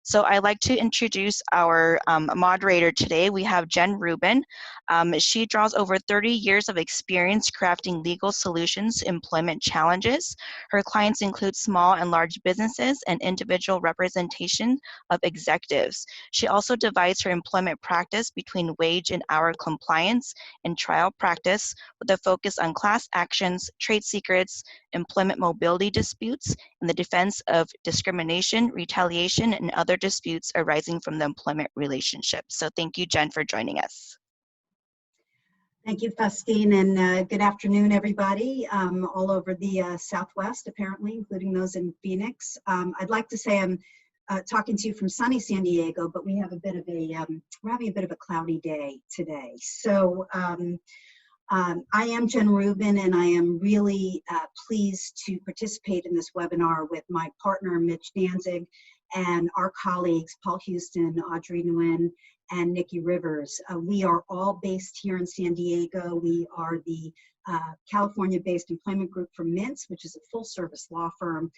So I'd like to introduce our moderator today. We have Jen Rubin. She draws over 30 years of experience crafting legal solutions to employment challenges. Her clients include small and large businesses and individual representation of executives. She also divides her employment practice between wage and hour compliance and trial practice with a focus on class actions, trade secrets, employment mobility disputes, and the defense of discrimination, retaliation, and other disputes arising from the employment relationship. So thank you, Jen, for joining us. Thank you, Faustine, and good afternoon, everybody, all over the Southwest, apparently, including those in Phoenix. I'd like to say I'm talking to you from sunny San Diego, but we have a bit of a, we're having a bit of a cloudy day today. So I am Jen Rubin, and I am really pleased to participate in this webinar with my partner, Mitch Danzig, and our colleagues, Paul Houston, Audrey Nguyen, and Nikki Rivers. We are all based here in San Diego. We are the California-based employment group for Mintz, which is a full-service law firm.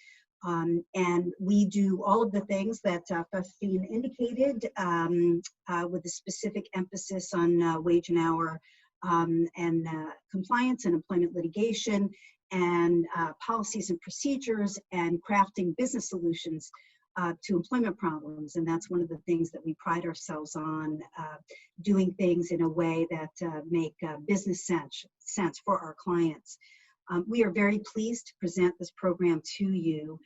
And we do all of the things that Faustine indicated with a specific emphasis on wage and hour and compliance and employment litigation and policies and procedures and crafting business solutions to employment problems. And that's one of the things that we pride ourselves on, doing things in a way that make business sense for our clients. We are very pleased to present this program to you.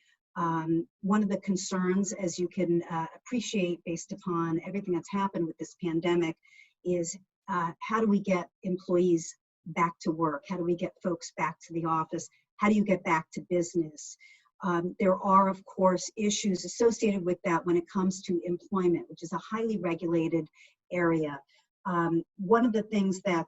One of the concerns, as you can appreciate based upon everything that's happened with this pandemic, is how do we get employees back to work? How do we get folks back to the office? How do you get back to business? There are, of course, issues associated with that when it comes to employment, which is a highly regulated area. One of the things that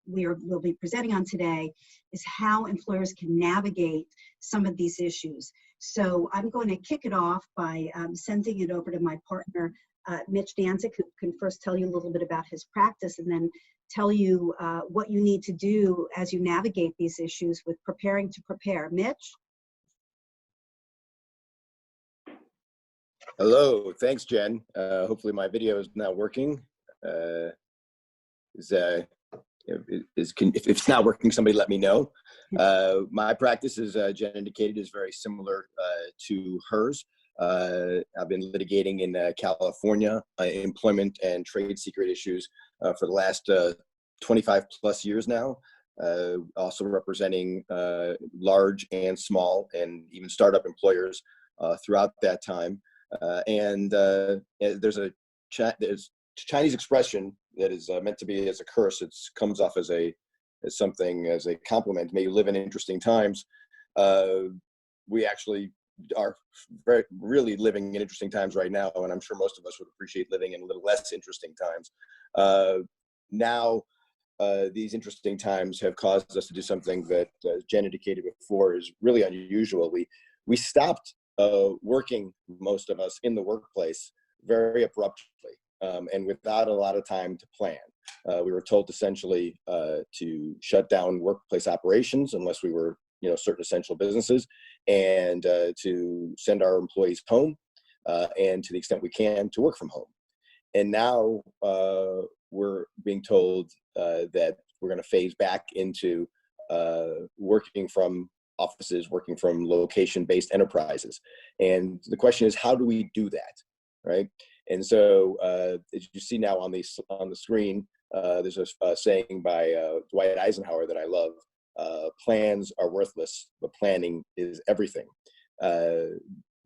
we'll be presenting on today is how employers can navigate some of these issues. So I'm going to kick it off by sending it over to my partner, Mitch Danzig, who can first tell you a little bit about his practice and then tell you what you need to do as you navigate these issues with preparing to prepare. Mitch? Hello, thanks, Jen. Hopefully my video is now working. If it's not working, somebody let me know. My practice, as Jen indicated, is very similar to hers. I've been litigating in California, employment and trade secret issues for the last 25 plus years now, also representing large and small and even startup employers throughout that time. There's a Chinese expression that is meant to be as a curse. It comes off as a compliment. May you live in interesting times. We actually are really living in interesting times right now, and I'm sure most of us would appreciate living in a little less interesting times. Now, these interesting times have caused us to do something that Jen indicated before is really unusual. We stopped working, most of us, in the workplace very abruptly and without a lot of time to plan. We were told essentially to shut down workplace operations unless we were, certain essential businesses, and to send our employees home, and to the extent we can, to work from home. And now we're being told that we're going to phase back into working from offices, working from location-based enterprises. And the question is, how do we do that, right? And so, as you see now on the screen, there's a saying by Dwight Eisenhower that I love: plans are worthless, but planning is everything.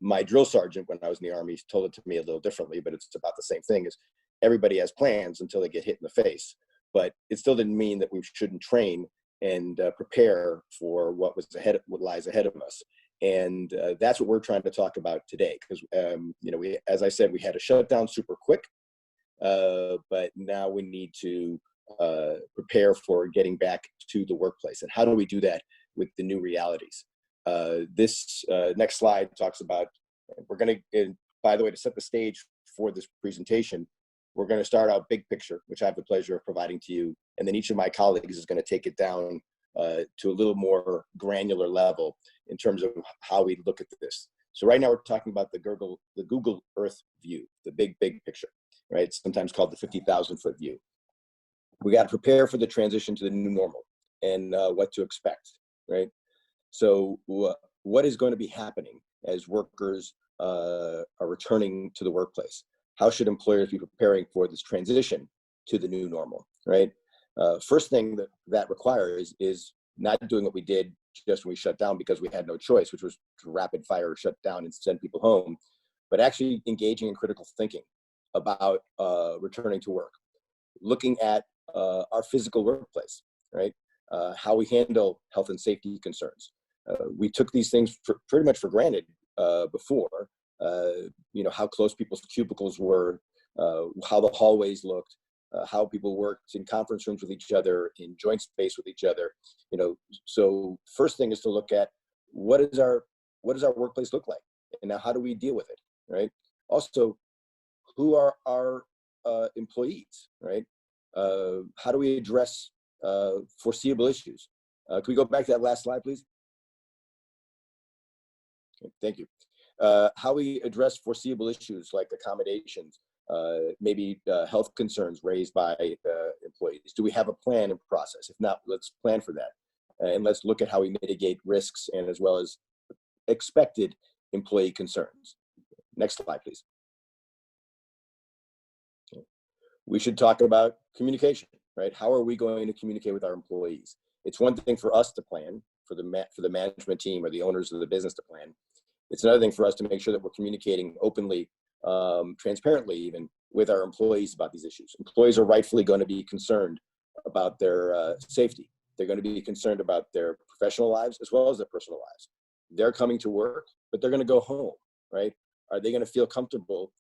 My drill sergeant, when I was in the Army, told it to me a little differently, but it's about the same thing. Is everybody has plans until they get hit in the face, but it still didn't mean that we shouldn't train and prepare for what lies ahead of us. And that's what we're trying to talk about today, because as I said, we had to shut down super quick, but now we need to prepare for getting back to the workplace. And how do we do that with the new realities? This next slide talks about, we're going to, by the way, to set the stage for this presentation, we're going to start out big picture, which I have the pleasure of providing to you. And then each of my colleagues is going to take it down to a little more granular level in terms of how we look at this. So right now we're talking about the Google Earth view, the big picture, right? It's sometimes called the 50,000-foot view. We got to prepare for the transition to the new normal and what to expect, right? So what is going to be happening as workers are returning to the workplace? How should employers be preparing for this transition to the new normal, right? First thing that requires is not doing what we did just when we shut down because we had no choice, which was to rapid fire shut down and send people home, but actually engaging in critical thinking about returning to work, looking at our physical workplace, right? How we handle health and safety concerns. We took these things pretty much for granted before, how close people's cubicles were, how the hallways looked, how people worked in conference rooms with each other, in joint space with each other. So first thing is to look at what does our workplace look like, and now how do we deal with it, right? Also, who are our employees, right? How do we address foreseeable issues? Can we go back to that last slide, please? Okay, thank you. How we address foreseeable issues like accommodations, maybe health concerns raised by employees. Do we have a plan and process? If not, let's plan for that. And let's look at how we mitigate risks and as well as expected employee concerns. Next slide, please. We should talk about communication, right? How are we going to communicate with our employees? It's one thing for us to plan, for the management team or the owners of the business to plan. It's another thing for us to make sure that we're communicating openly, transparently even, with our employees about these issues. Employees are rightfully going to be concerned about their safety. They're going to be concerned about their professional lives as well as their personal lives. They're coming to work, but they're going to go home, right? Are they going to feel comfortable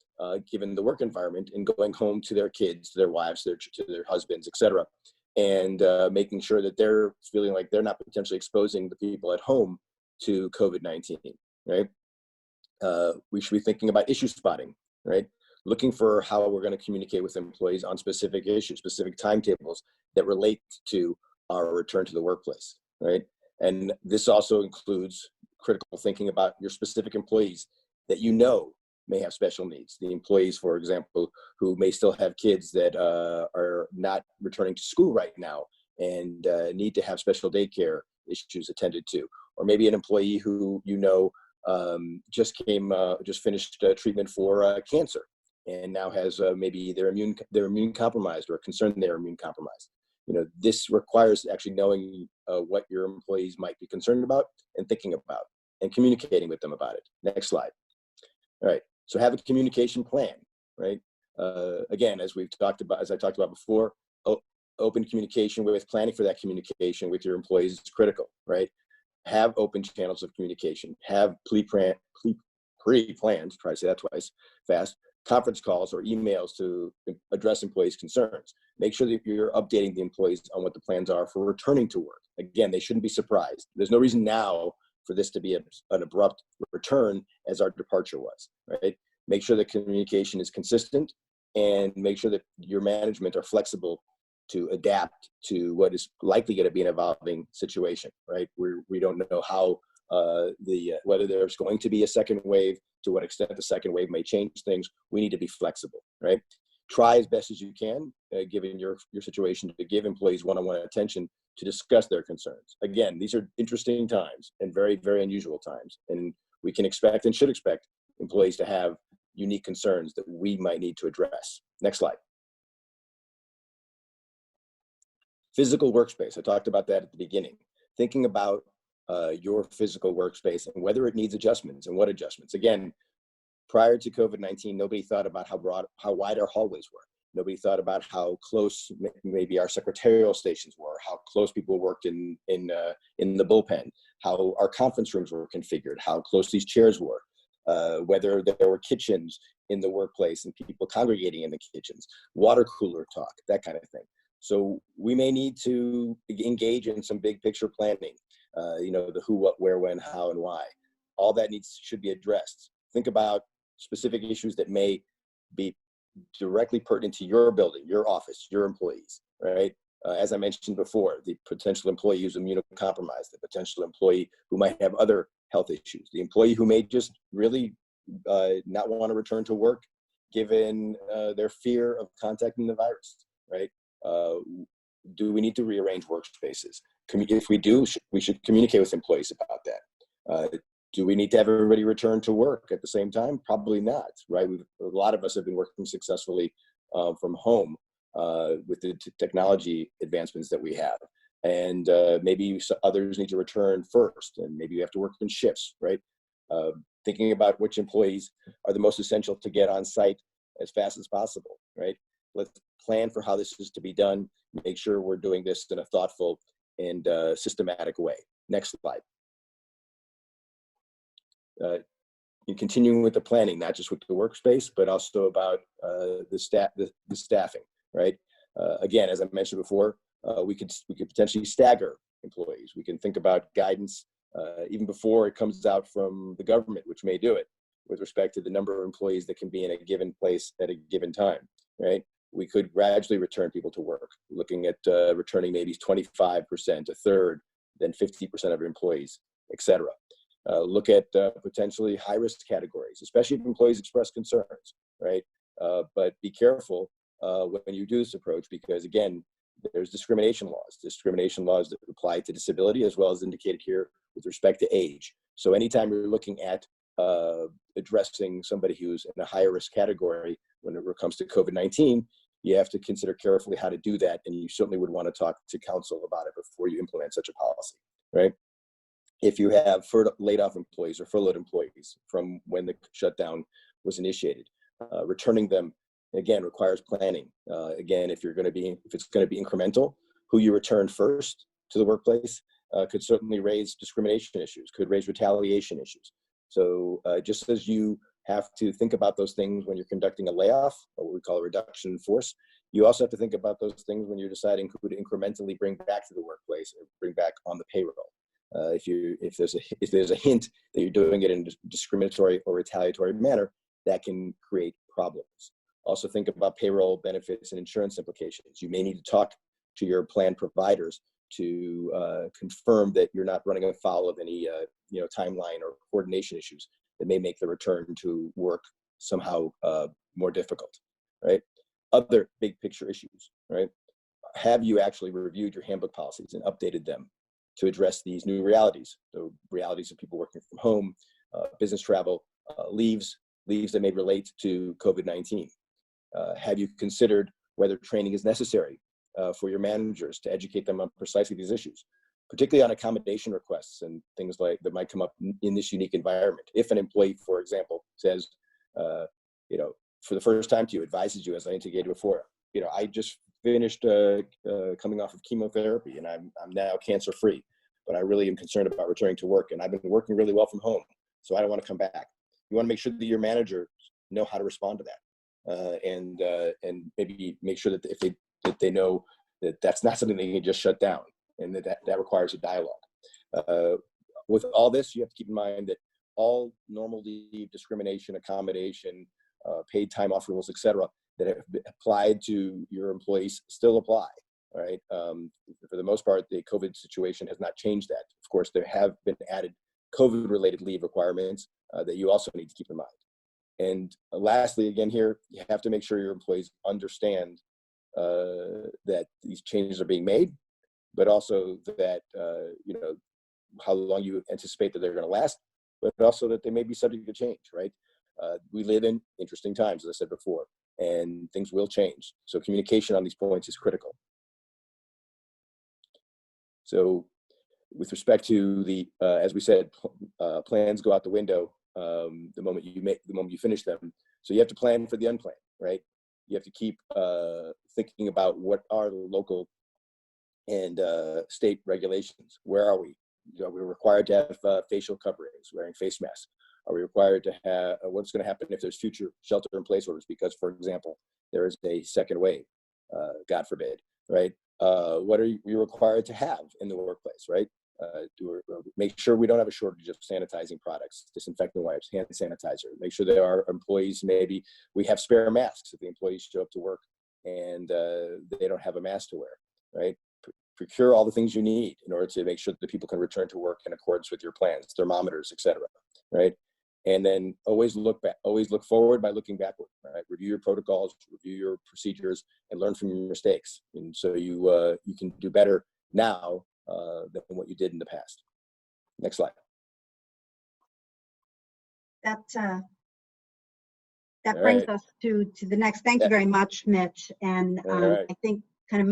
given the work environment and going home to their kids, to their wives, to their husbands, et cetera, and making sure that they're feeling like they're not potentially exposing the people at home to COVID-19, right? We should be thinking about issue spotting, right? Looking for how we're going to communicate with employees on specific issues, specific timetables that relate to our return to the workplace, right? And this also includes critical thinking about your specific employees that may have special needs. The employees, for example, who may still have kids that are not returning to school right now and need to have special daycare issues attended to, or maybe an employee who just finished treatment for cancer and now has maybe they're immune compromised or concerned they're immune compromised. This requires actually knowing what your employees might be concerned about and thinking about and communicating with them about it. Next slide. All right. So have a communication plan, right? Again, as I talked about before, open communication with planning for that communication with your employees is critical, right? Have open channels of communication. Have pre-planned, try to say that twice fast, conference calls or emails to address employees' concerns. Make sure that you're updating the employees on what the plans are for returning to work. Again, they shouldn't be surprised. There's no reason now for this to be an abrupt return as our departure was, right? Make sure that communication is consistent and make sure that your management are flexible to adapt to what is likely going to be an evolving situation, right? We don't know how whether there's going to be a second wave, to what extent the second wave may change things. We need to be flexible, right? Try as best as you can, given your situation, to give employees one-on-one attention to discuss their concerns. Again, these are interesting times and very, very unusual times. And we can expect and should expect employees to have unique concerns that we might need to address. Next slide. Physical workspace. I talked about that at the beginning. Thinking about your physical workspace and whether it needs adjustments and what adjustments. Again, prior to COVID-19, nobody thought about how wide our hallways were. Nobody thought about how close maybe our secretarial stations were, how close people worked in the bullpen, how our conference rooms were configured, how close these chairs were, whether there were kitchens in the workplace and people congregating in the kitchens, water cooler talk, that kind of thing. So we may need to engage in some big picture planning, the who, what, where, when, how, and why. All that should be addressed. Think about specific issues that may be directly pertinent to your building, your office, your employees, right? As I mentioned before, the potential employee who's immunocompromised, the potential employee who might have other health issues. The employee who may just really not want to return to work given their fear of contacting the virus, right? Do we need to rearrange workspaces? If we do, we should communicate with employees about that. Do we need to have everybody return to work at the same time? Probably not, right? A lot of us have been working successfully from home with the technology advancements that we have. And maybe others need to return first, and maybe you have to work in shifts, right? Thinking about which employees are the most essential to get on site as fast as possible, right? Let's plan for how this is to be done. Make sure we're doing this in a thoughtful and systematic way. Next slide. In continuing with the planning, not just with the workspace, but also about the staffing, right? Again, as I mentioned before, we could potentially stagger employees. We can think about guidance even before it comes out from the government, which may do it, with respect to the number of employees that can be in a given place at a given time, right? We could gradually return people to work, looking at returning maybe 25%, a third, then 50% of employees, et cetera. Look at potentially high-risk categories, especially if employees express concerns, right? But be careful when you do this approach, because again, there's discrimination laws that apply to disability, as well as indicated here with respect to age. So anytime you're looking at addressing somebody who's in a higher risk category when it comes to COVID-19, you have to consider carefully how to do that. And you certainly would want to talk to counsel about it before you implement such a policy, right? If you have laid off employees or furloughed employees from when the shutdown was initiated, returning them again requires planning. Again, if it's going to be incremental, who you return first to the workplace could certainly raise discrimination issues, could raise retaliation issues. So just as you have to think about those things when you're conducting a layoff, or what we call a reduction in force, you also have to think about those things when you're deciding who to incrementally bring back to the workplace or bring back on the payroll. If there's a hint that you're doing it in a discriminatory or retaliatory manner, that can create problems. Also think about payroll benefits and insurance implications. You may need to talk to your plan providers to confirm that you're not running afoul of any timeline or coordination issues that may make the return to work somehow more difficult, right? Other big picture issues, right? Have you actually reviewed your handbook policies and updated them to address these new realities, the realities of people working from home, business travel, leaves that may relate to COVID-19? Have you considered whether training is necessary for your managers to educate them on precisely these issues, particularly on accommodation requests and things like that might come up in this unique environment? If an employee, for example, says, for the first time to you, advises you, as I indicated before, I just finished coming off of chemotherapy and I'm now cancer free, but I really am concerned about returning to work and I've been working really well from home, so I don't want to come back. You want to make sure that your managers know how to respond to that, and maybe make sure that if they know that that's not something they can just shut down, and that requires a dialogue. With all this, you have to keep in mind that all normal leave, discrimination, accommodation, paid time off rules, et cetera, that have applied to your employees still apply, right? For the most part, the COVID situation has not changed that. Of course, there have been added COVID-related leave requirements that you also need to keep in mind. And lastly, again here, you have to make sure your employees understand that these changes are being made, but also that, how long you anticipate that they're going to last, but also that they may be subject to change, right? We live in interesting times, as I said before, and things will change. So communication on these points is critical. So with respect to the, as we said, plans go out the window the moment you finish them. So you have to plan for the unplanned, right? You have to keep thinking about what are the local and state regulations. Where are we? Are we required to have facial coverings, wearing face masks? Are we required to have, what's going to happen if there's future shelter-in-place orders? Because, for example, there is a second wave, God forbid, right? What are we required to have in the workplace, right? Make sure we don't have a shortage of sanitizing products, disinfectant wipes, hand sanitizer. Make sure there are employees, maybe we have spare masks if the employees show up to work and they don't have a mask to wear, right? procure all the things you need in order to make sure that people can return to work in accordance with your plans, thermometers, et cetera, right? And then always look back, always look forward by looking backward, right? Review your protocols, review your procedures, and learn from your mistakes. And so you can do better now than what you did in the past. Next slide. That brings us to the next. Thank you very much, Mitch. And I think kind of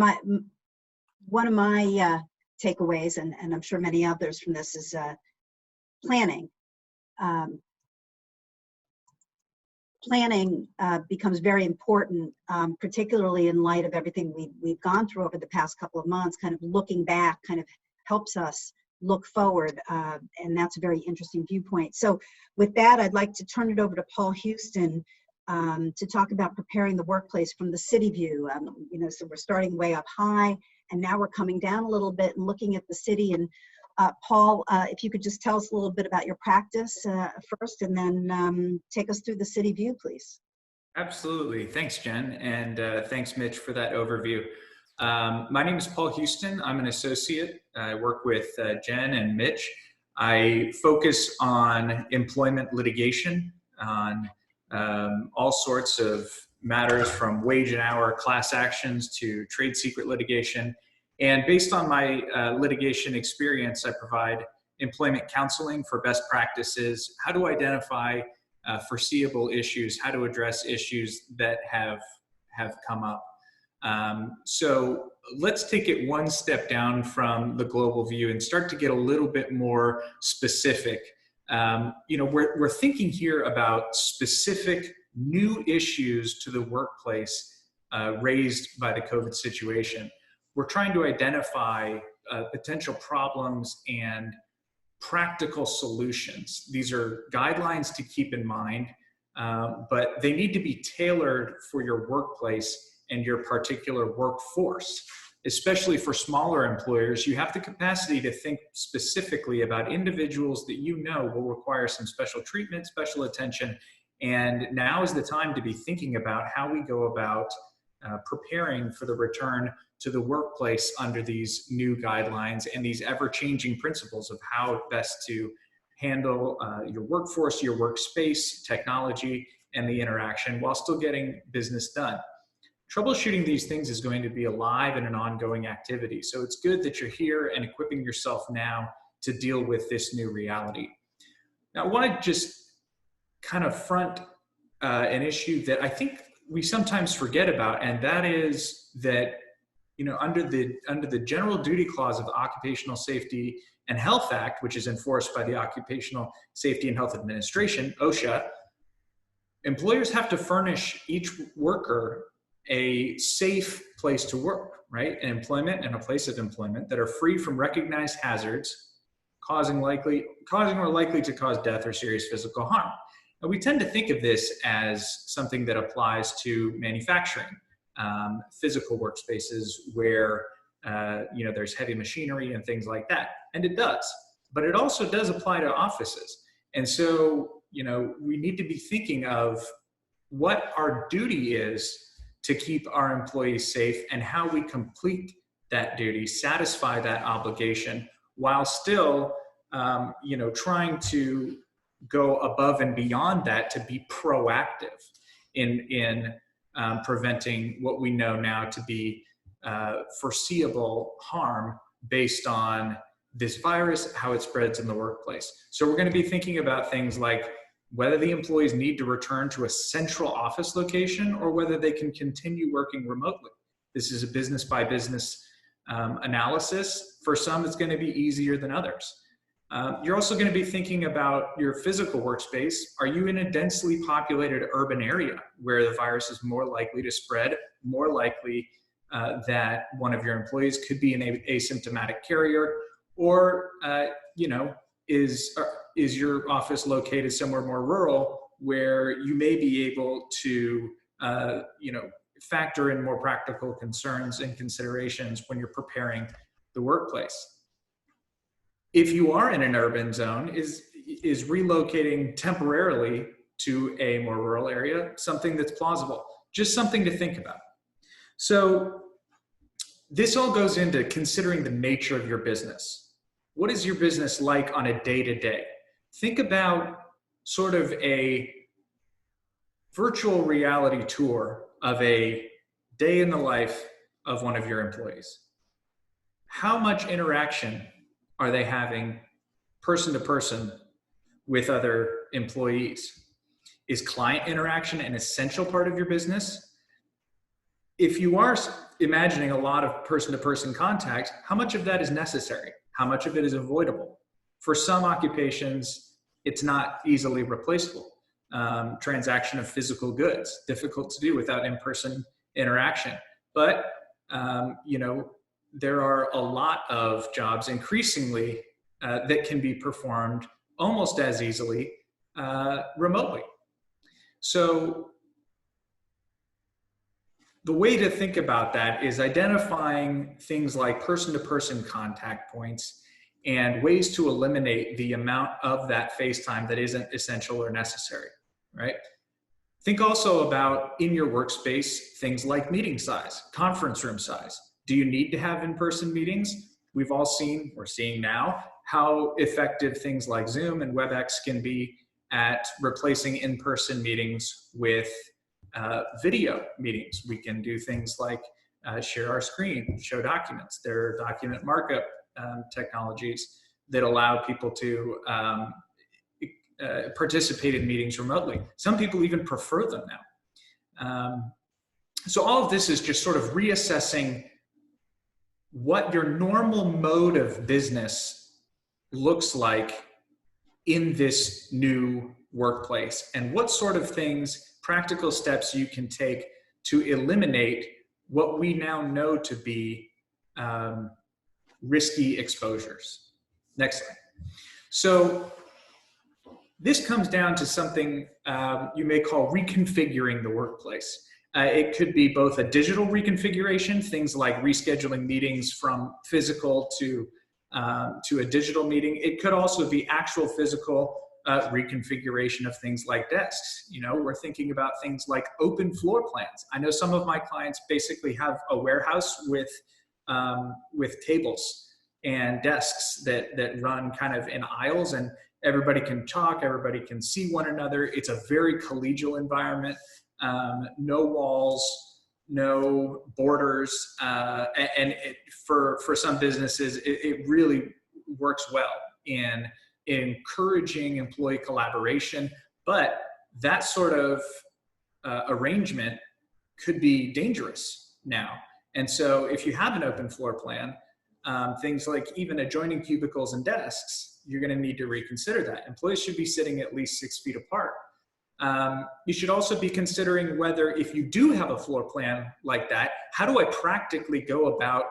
one of my takeaways, and I'm sure many others from this, is planning. Planning becomes very important, particularly in light of everything we've gone through over the past couple of months. Kind of looking back kind of helps us look forward, and that's a very interesting viewpoint. So with that, I'd like to turn it over to Paul Houston to talk about preparing the workplace from the city view. So we're starting way up high, and now we're coming down a little bit and looking at the city. And Paul, if you could just tell us a little bit about your practice first, and then take us through the city view, please. Absolutely. Thanks, Jen. And thanks, Mitch, for that overview. My name is Paul Houston. I'm an associate. I work with Jen and Mitch. I focus on employment litigation, on all sorts of matters from wage and hour class actions to trade secret litigation. And based on my litigation experience, I provide employment counseling for best practices, how to identify foreseeable issues, how to address issues that have come up. So let's take it one step down from the global view and start to get a little bit more specific. We're thinking here about specific new issues to the workplace raised by the COVID situation. We're trying to identify potential problems and practical solutions. These are guidelines to keep in mind, but they need to be tailored for your workplace and your particular workforce. Especially for smaller employers, you have the capacity to think specifically about individuals that you know will require some special treatment, special attention. And now is the time to be thinking about how we go about preparing for the return to the workplace under these new guidelines and these ever-changing principles of how best to handle your workforce, your workspace, technology, and the interaction while still getting business done. Troubleshooting these things is going to be alive and an ongoing activity. So it's good that you're here and equipping yourself now to deal with this new reality. Now, I want to just kind of front an issue that I think we sometimes forget about, and that is that, under the General Duty Clause of the Occupational Safety and Health Act, which is enforced by the Occupational Safety and Health Administration, OSHA, employers have to furnish each worker a safe place to work, right? An employment and a place of employment that are free from recognized hazards causing or likely to cause death or serious physical harm. And we tend to think of this as something that applies to manufacturing, physical workspaces where there's heavy machinery and things like that. And it does, but it also does apply to offices. And so, we need to be thinking of what our duty is to keep our employees safe and how we complete that duty, satisfy that obligation, while still, trying to go above and beyond that to be proactive in preventing what we know now to be foreseeable harm based on this virus, how it spreads in the workplace. So we're going to be thinking about things like whether the employees need to return to a central office location or whether they can continue working remotely. This is a business by business analysis. For some, it's going to be easier than others. You're also going to be thinking about your physical workspace. Are you in a densely populated urban area where the virus is more likely to spread, more likely that one of your employees could be an asymptomatic carrier, or is your office located somewhere more rural where you may be able to, factor in more practical concerns and considerations when you're preparing the workplace? If you are in an urban zone, is relocating temporarily to a more rural area something that's plausible? Just something to think about. So this all goes into considering the nature of your business. What is your business like on a day-to-day? Think about sort of a virtual reality tour of a day in the life of one of your employees. How much interaction are they having person to person with other employees? Is client interaction an essential part of your business? If you are imagining a lot of person-to-person contact, how much of that is necessary? How much of it is avoidable? For some occupations, it's not easily replaceable. Transaction of physical goods, difficult to do without in-person interaction. But, you know, there are a lot of jobs increasingly that can be performed almost as easily remotely. So the way to think about that is identifying things like person-to-person contact points and ways to eliminate the amount of that face time that isn't essential or necessary, right? Think also about in your workspace, things like meeting size, conference room size. Do you need to have in-person meetings? We've all seen, we're seeing now, how effective things like Zoom and WebEx can be at replacing in-person meetings with video meetings. We can do things like share our screen, show documents. There are document markup technologies that allow people to participate in meetings remotely. Some people even prefer them now. So all of this is just sort of reassessing what your normal mode of business looks like in this new workplace and what sort of things, practical steps you can take to eliminate what we now know to be risky exposures. Next slide. So this comes down to something you may call reconfiguring the workplace. It could be both a digital reconfiguration, things like rescheduling meetings from physical to a digital meeting. It could also be actual physical reconfiguration of things like desks. You know, we're thinking about things like open floor plans. I know some of my clients basically have a warehouse with tables and desks that run kind of in aisles, and everybody can talk, everybody can see one another. It's a very collegial environment. No walls, no borders, and for some businesses, it really works well in encouraging employee collaboration. But that sort of arrangement could be dangerous now. And so if you have an open floor plan, things like even adjoining cubicles and desks, you're going to need to reconsider that. Employees should be sitting at least 6 feet apart. You should also be considering whether, if you do have a floor plan like that, how do I practically go about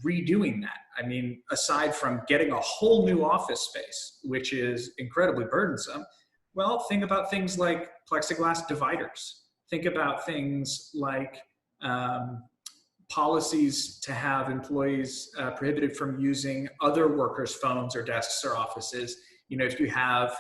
redoing that? I mean, aside from getting a whole new office space, which is incredibly burdensome, well, think about things like plexiglass dividers. Think about things like policies to have employees prohibited from using other workers' phones or desks or offices. You know, if you have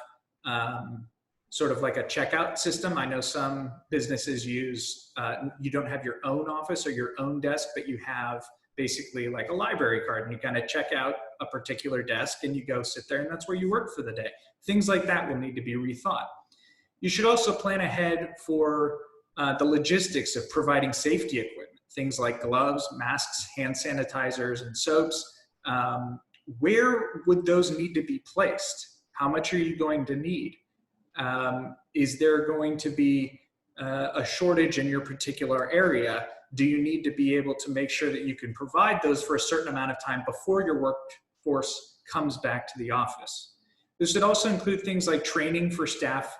sort of like a checkout system. I know some businesses use, you don't have your own office or your own desk, but you have basically like a library card, and you kind of check out a particular desk and you go sit there, and that's where you work for the day. Things like that will need to be rethought. You should also plan ahead for the logistics of providing safety equipment, things like gloves, masks, hand sanitizers, and soaps. Where would those need to be placed? How much are you going to need? Is there going to be a shortage in your particular area? Do you need to be able to make sure that you can provide those for a certain amount of time before your workforce comes back to the office? This should also include things like training for staff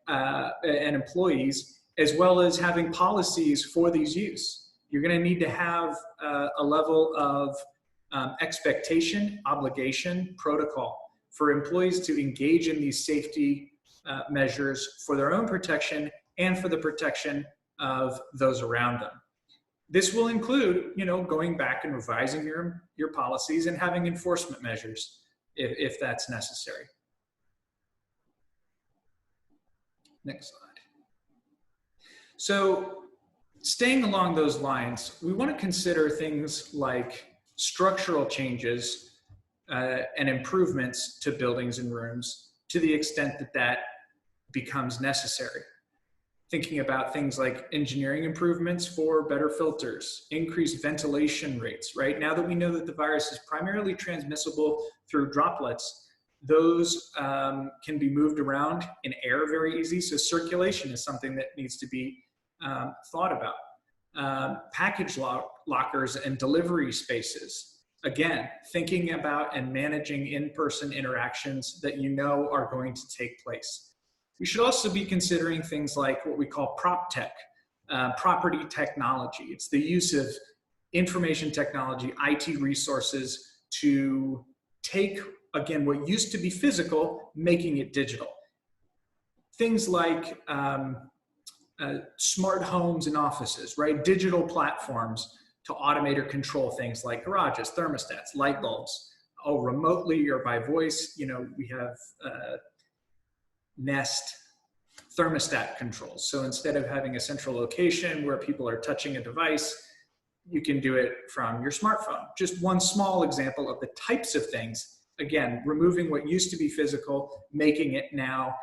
and employees, as well as having policies for these use. You're going to need to have a level of expectation, obligation, protocol for employees to engage in these safety measures for their own protection and for the protection of those around them. This will include, you know, going back and revising your policies and having enforcement measures if that's necessary. Next slide. So Staying along those lines, we want to consider things like structural changes and improvements to buildings and rooms to the extent that that becomes necessary. Thinking about things like engineering improvements for better filters, increased ventilation rates, right? Now that we know that the virus is primarily transmissible through droplets, those can be moved around in air very easy. So circulation is something that needs to be thought about. Package lockers and delivery spaces. Again, thinking about and managing in-person interactions that you know are going to take place. We should also be considering things like what we call prop tech, property technology. It's the use of information technology, IT resources to take, again, what used to be physical, making it digital. Things like smart homes and offices, right? Digital platforms to automate or control things like garages, thermostats, light bulbs, remotely or by voice. You know, we have Nest thermostat controls. So instead of having a central location where people are touching a device, you can do it from your smartphone. Just one small example of the types of things, again, removing what used to be physical, making it now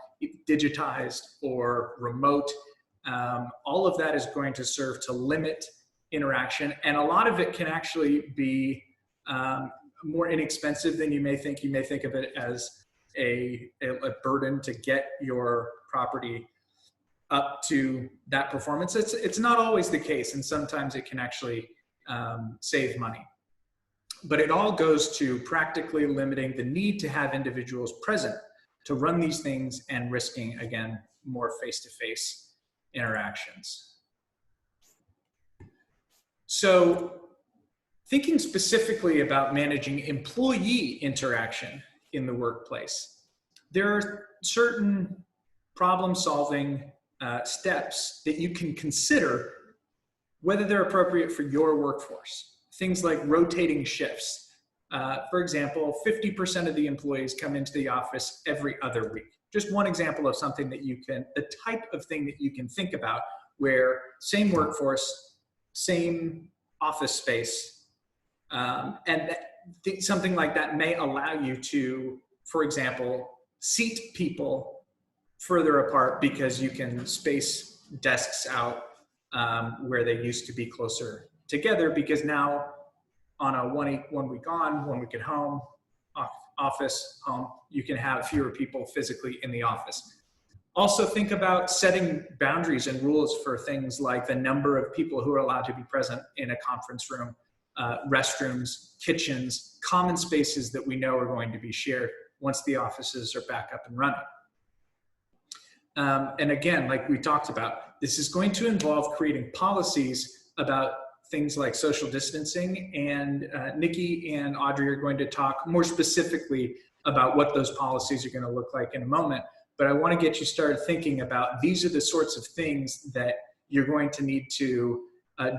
digitized or remote. All of that is going to serve to limit interaction. And a lot of it can actually be more inexpensive than you may think. You may think of it as a burden to get your property up to that performance. It's not always the case, and sometimes it can actually save money. But it all goes to practically limiting the need to have individuals present to run these things and risking, again, more face-to-face interactions. So thinking specifically about managing employee interaction in the workplace, there are certain problem-solving steps that you can consider whether they're appropriate for your workforce. Things like rotating shifts. For example, 50% of the employees come into the office every other week. Just one example of something that you can, the type of thing that you can think about where same workforce, same office space, and something like that may allow you to, for example, seat people further apart because you can space desks out where they used to be closer together, because now on a 1 week on, 1 week at home, office, home, you can have fewer people physically in the office. Also think about setting boundaries and rules for things like the number of people who are allowed to be present in a conference room, restrooms, kitchens, common spaces that we know are going to be shared once the offices are back up and running. And again, like we talked about, this is going to involve creating policies about things like social distancing, and Nikki and Audrey are going to talk more specifically about what those policies are going to look like in a moment. But I want to get you started thinking about these are the sorts of things that you're going to need to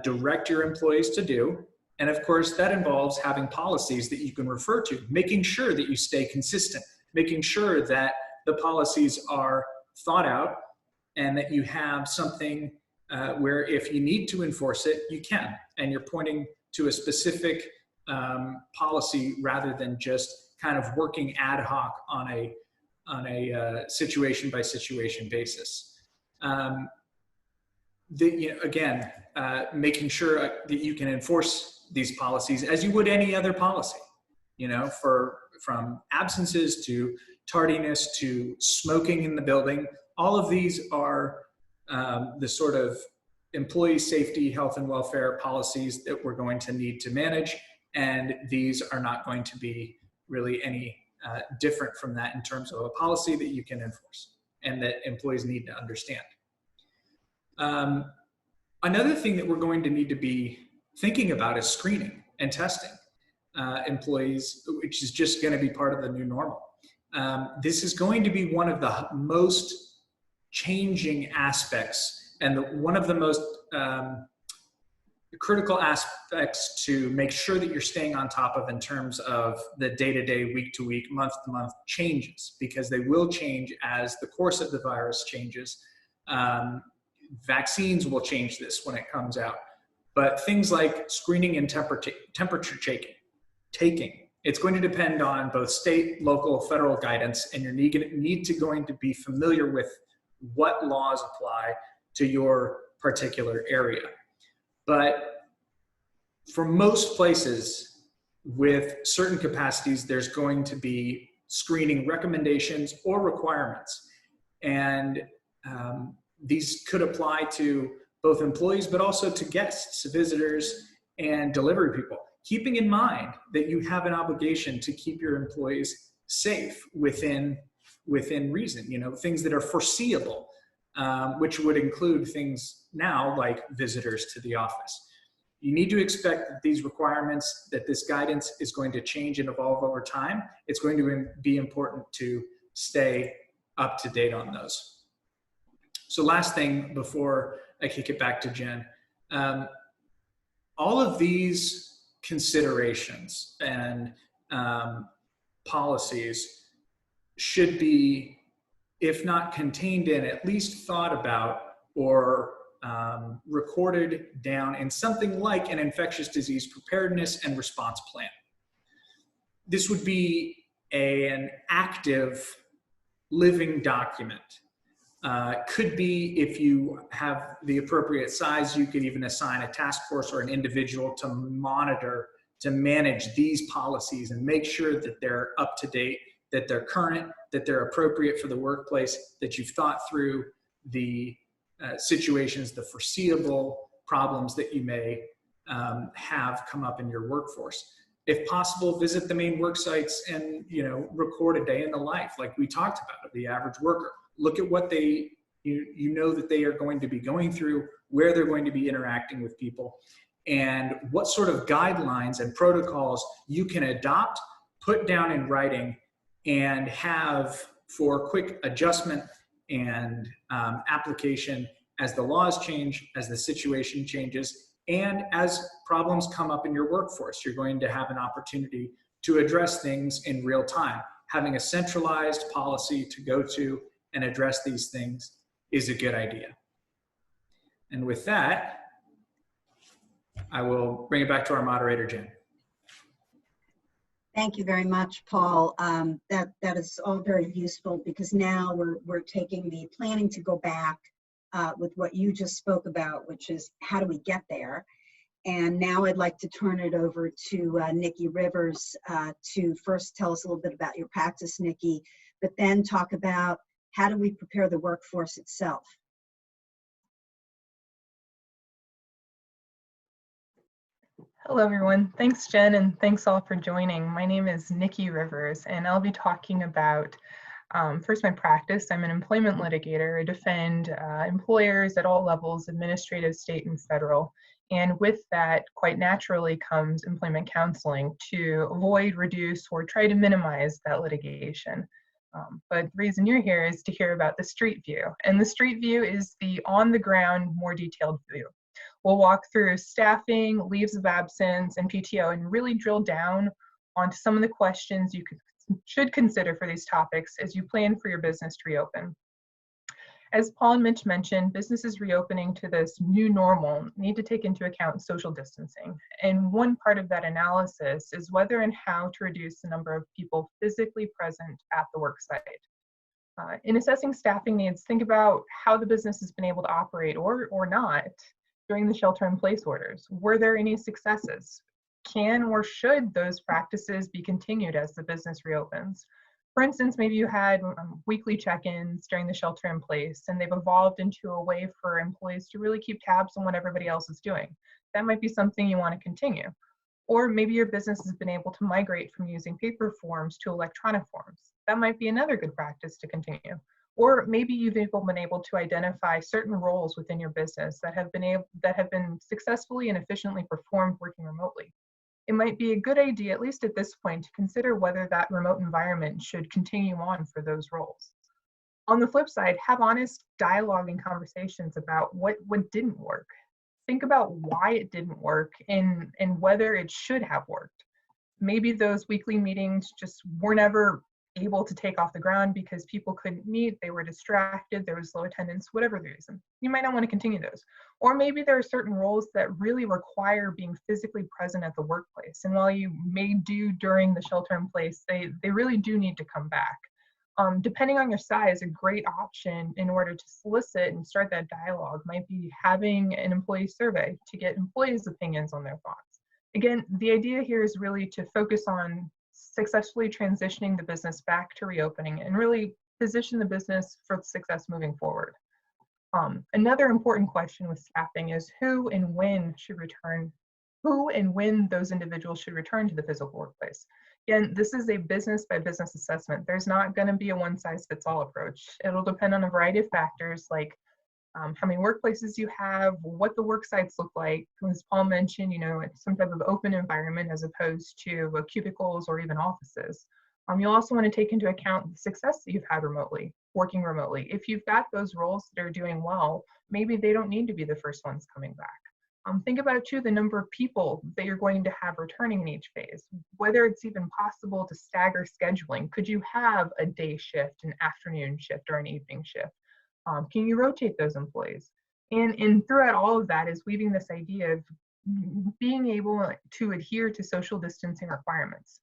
direct your employees to do. And of course, that involves having policies that you can refer to, making sure that you stay consistent, making sure that the policies are thought out and that you have something where if you need to enforce it, you can. And you're pointing to a specific policy rather than just kind of working ad hoc on a situation by situation basis. Again, making sure that you can enforce these policies as you would any other policy, from absences to tardiness to smoking in the building. All of these are the sort of employee safety, health and welfare policies that we're going to need to manage. And these are not going to be really any different from that in terms of a policy that you can enforce and that employees need to understand. Another thing that we're going to need to be thinking about is screening and testing employees, which is just going to be part of the new normal. This is going to be one of the most changing aspects and one of the most critical aspects to make sure that you're staying on top of in terms of the day-to-day, week-to-week, month-to-month changes, because they will change as the course of the virus changes. vaccines will change this when it comes out. But things like screening and temperature taking, it's going to depend on both state, local, federal guidance, and you're going to be familiar with what laws apply to your particular area. But for most places with certain capacities, there's going to be screening recommendations or requirements. And these could apply to both employees, but also to guests, visitors, and delivery people. Keeping in mind that you have an obligation to keep your employees safe within reason, things that are foreseeable, which would include things now like visitors to the office. You need to expect that these requirements, that this guidance is going to change and evolve over time. It's going to be important to stay up to date on those. So last thing before I kick it back to Jen, all of these considerations and policies should be, if not contained in, at least thought about or recorded down in something like an infectious disease preparedness and response plan. This would be an active living document. Could be, if you have the appropriate size, you could even assign a task force or an individual to monitor, to manage these policies and make sure that they're up to date, that they're current, that they're appropriate for the workplace, that you've thought through the situations, the foreseeable problems that you may have come up in your workforce. If possible, visit the main work sites and record a day in the life, like we talked about, of the average worker. Look at what that they are going to be going through, where they're going to be interacting with people, and what sort of guidelines and protocols you can adopt, put down in writing, and have for quick adjustment and application as the laws change, as the situation changes, and as problems come up in your workforce. You're going to have an opportunity to address things in real time. Having a centralized policy to go to and address these things is a good idea. And with that, I will bring it back to our moderator, Jen. Thank you very much, Paul. That is all very useful, because now we're taking the planning to go back with what you just spoke about, which is how do we get there? And now I'd like to turn it over to Nikki Rivers to first tell us a little bit about your practice, Nikki, but then talk about how do we prepare the workforce itself. Hello, everyone. Thanks, Jen, and thanks all for joining. My name is Nikki Rivers, and I'll be talking about first my practice. I'm an employment litigator. I defend employers at all levels, administrative, state, and federal. And with that, quite naturally comes employment counseling to avoid, reduce, or try to minimize that litigation. But the reason you're here is to hear about the street view. And the street view is the on-the-ground, more detailed view. We'll walk through staffing, leaves of absence, and PTO, and really drill down onto some of the questions you should consider for these topics as you plan for your business to reopen. As Paul and Mitch mentioned, businesses reopening to this new normal need to take into account social distancing. And one part of that analysis is whether and how to reduce the number of people physically present at the work site. In assessing staffing needs, think about how the business has been able to operate or not during the shelter-in-place orders. Were there any successes? Can or should those practices be continued as the business reopens? For instance, maybe you had weekly check-ins during the shelter-in-place, and they've evolved into a way for employees to really keep tabs on what everybody else is doing. That might be something you want to continue. Or maybe your business has been able to migrate from using paper forms to electronic forms. That might be another good practice to continue. Or maybe you've been able to identify certain roles within your business that have been successfully and efficiently performed working remotely. It might be a good idea, at least at this point, to consider whether that remote environment should continue on for those roles. On the flip side, have honest dialogue and conversations about what didn't work. Think about why it didn't work and whether it should have worked. Maybe those weekly meetings just were never able to take off the ground because people couldn't meet, they were distracted, there was low attendance, whatever the reason. You might not want to continue those. Or maybe there are certain roles that really require being physically present at the workplace. And while you may do during the shelter in place, they really do need to come back. Depending on your size, a great option in order to solicit and start that dialogue might be having an employee survey to get employees' opinions on their thoughts. Again, the idea here is really to focus on successfully transitioning the business back to reopening and really position the business for success moving forward. Another important question with staffing is who and when those individuals should return to the physical workplace. Again, this is a business by business assessment. There's not going to be a one size fits all approach. It'll depend on a variety of factors like how many workplaces you have, what the work sites look like. As Paul mentioned, it's some type of open environment as opposed to cubicles or even offices. You'll also want to take into account the success that you've had working remotely. If you've got those roles that are doing well, maybe they don't need to be the first ones coming back. Think about too the number of people that you're going to have returning in each phase, whether it's even possible to stagger scheduling. Could you have a day shift, an afternoon shift, or an evening shift? Can you rotate those employees? And throughout all of that is weaving this idea of being able to adhere to social distancing requirements.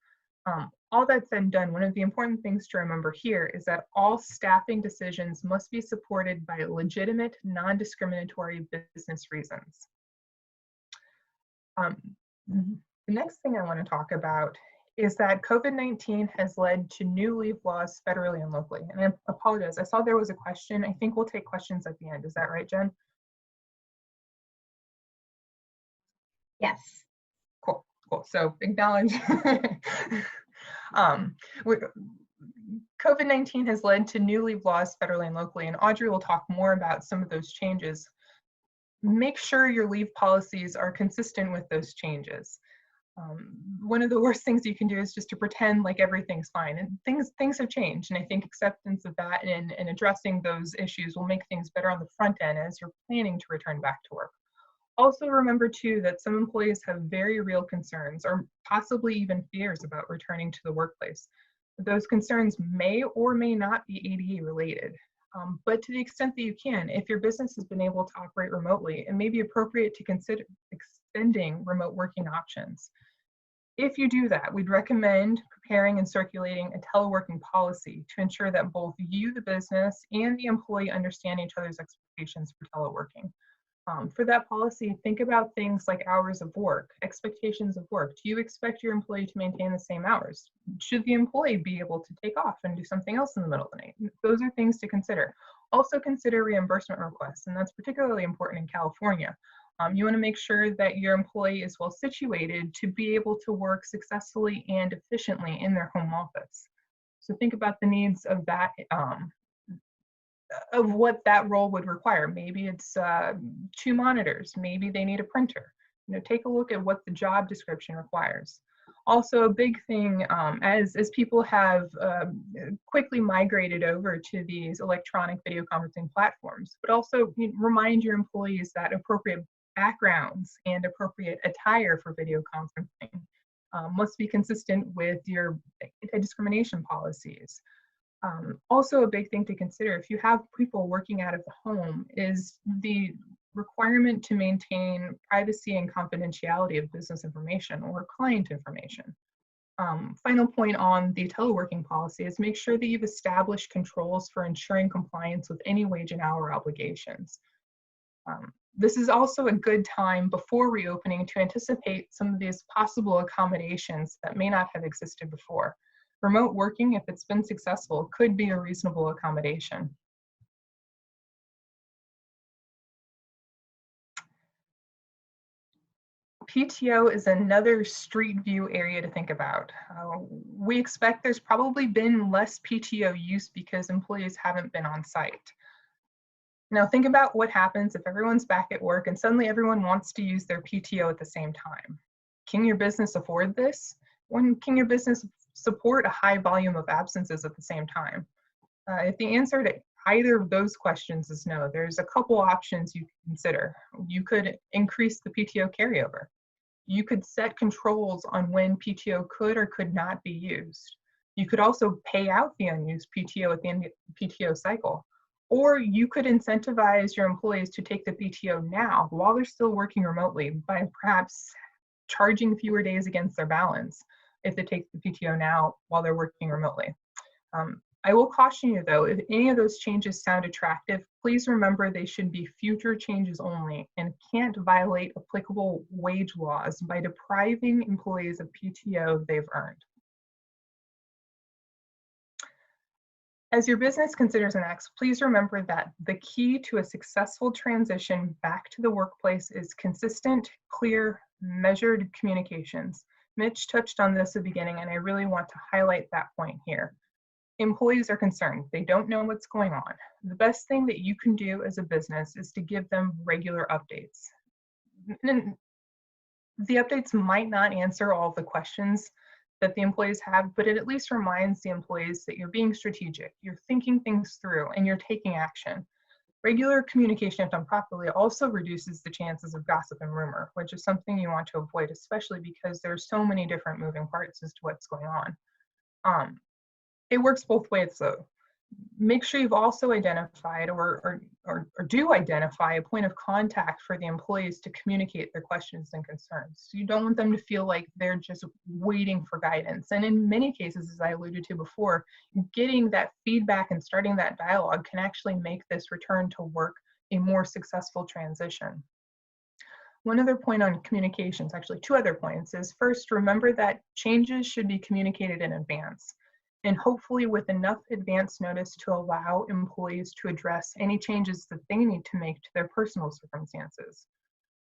All that said and done, one of the important things to remember here is that all staffing decisions must be supported by legitimate, non-discriminatory business reasons. The next thing I want to talk about is that COVID-19 has led to new leave laws federally and locally. And I apologize, I saw there was a question. I think we'll take questions at the end. Is that right, Jen? Yes. Cool. So acknowledge. COVID-19 has led to new leave laws federally and locally, and Audrey will talk more about some of those changes. Make sure your leave policies are consistent with those changes. One of the worst things you can do is just to pretend like everything's fine, and things have changed, and I think acceptance of that and addressing those issues will make things better on the front end as you're planning to return back to work. Also remember too that some employees have very real concerns or possibly even fears about returning to the workplace. Those concerns may or may not be ADA related. But to the extent that you can, if your business has been able to operate remotely, it may be appropriate to consider extending remote working options. If you do that, we'd recommend preparing and circulating a teleworking policy to ensure that both you, the business, and the employee understand each other's expectations for teleworking. For that policy, think about things like hours of work, expectations of work. Do you expect your employee to maintain the same hours? Should the employee be able to take off and do something else in the middle of the night? Those are things to consider. Also consider reimbursement requests, and that's particularly important in California. You want to make sure that your employee is well situated to be able to work successfully and efficiently in their home office. So think about the needs of that, of what that role would require. Maybe it's 2 monitors, maybe they need a printer. Take a look at what the job description requires. Also a big thing, as people have quickly migrated over to these electronic video conferencing platforms, but also remind your employees that appropriate backgrounds and appropriate attire for video conferencing must be consistent with your anti-discrimination policies. Also a big thing to consider if you have people working out of the home is the requirement to maintain privacy and confidentiality of business information or client information. Final point on the teleworking policy is make sure that you've established controls for ensuring compliance with any wage and hour obligations. This is also a good time before reopening to anticipate some of these possible accommodations that may not have existed before. Remote working, if it's been successful, could be a reasonable accommodation. PTO is another street view area to think about. We expect there's probably been less PTO use because employees haven't been on site. Now think about what happens if everyone's back at work and suddenly everyone wants to use their PTO at the same time. Can your business afford this? When can your business support a high volume of absences at the same time? If the answer to either of those questions is no, there's a couple options you can consider. You could increase the PTO carryover. You could set controls on when PTO could or could not be used. You could also pay out the unused PTO at the end of the PTO cycle. Or you could incentivize your employees to take the PTO now while they're still working remotely by perhaps charging fewer days against their balance if they take the PTO now while they're working remotely. I will caution you though, if any of those changes sound attractive, please remember they should be future changes only and can't violate applicable wage laws by depriving employees of PTO they've earned. As your business considers an X, please remember that the key to a successful transition back to the workplace is consistent, clear, measured communications. Mitch touched on this at the beginning, and I really want to highlight that point here. Employees are concerned. They don't know what's going on. The best thing that you can do as a business is to give them regular updates. And the updates might not answer all the questions that the employees have, but it at least reminds the employees that you're being strategic, you're thinking things through, and you're taking action. Regular communication, if done properly, also reduces the chances of gossip and rumor, which is something you want to avoid, especially because there's so many different moving parts as to what's going on. It works both ways though. Make sure you've also identified or do identify a point of contact for the employees to communicate their questions and concerns. So you don't want them to feel like they're just waiting for guidance. And in many cases, as I alluded to before, getting that feedback and starting that dialogue can actually make this return to work a more successful transition. One other point on communications, actually two other points, is first, remember that changes should be communicated in advance, and hopefully with enough advance notice to allow employees to address any changes that they need to make to their personal circumstances.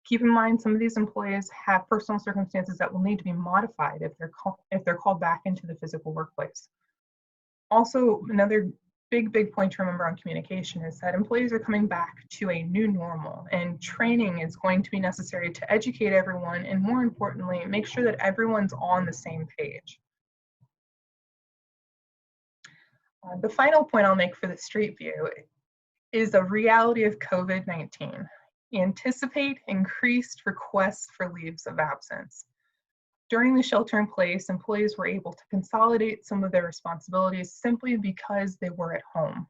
Keep in mind, some of these employees have personal circumstances that will need to be modified if they're called back into the physical workplace. Also, another big point to remember on communication is that employees are coming back to a new normal, and training is going to be necessary to educate everyone, and more importantly, make sure that everyone's on the same page. The final point I'll make for the street view is the reality of COVID-19. Anticipate increased requests for leaves of absence. During the shelter in place, employees were able to consolidate some of their responsibilities simply because they were at home.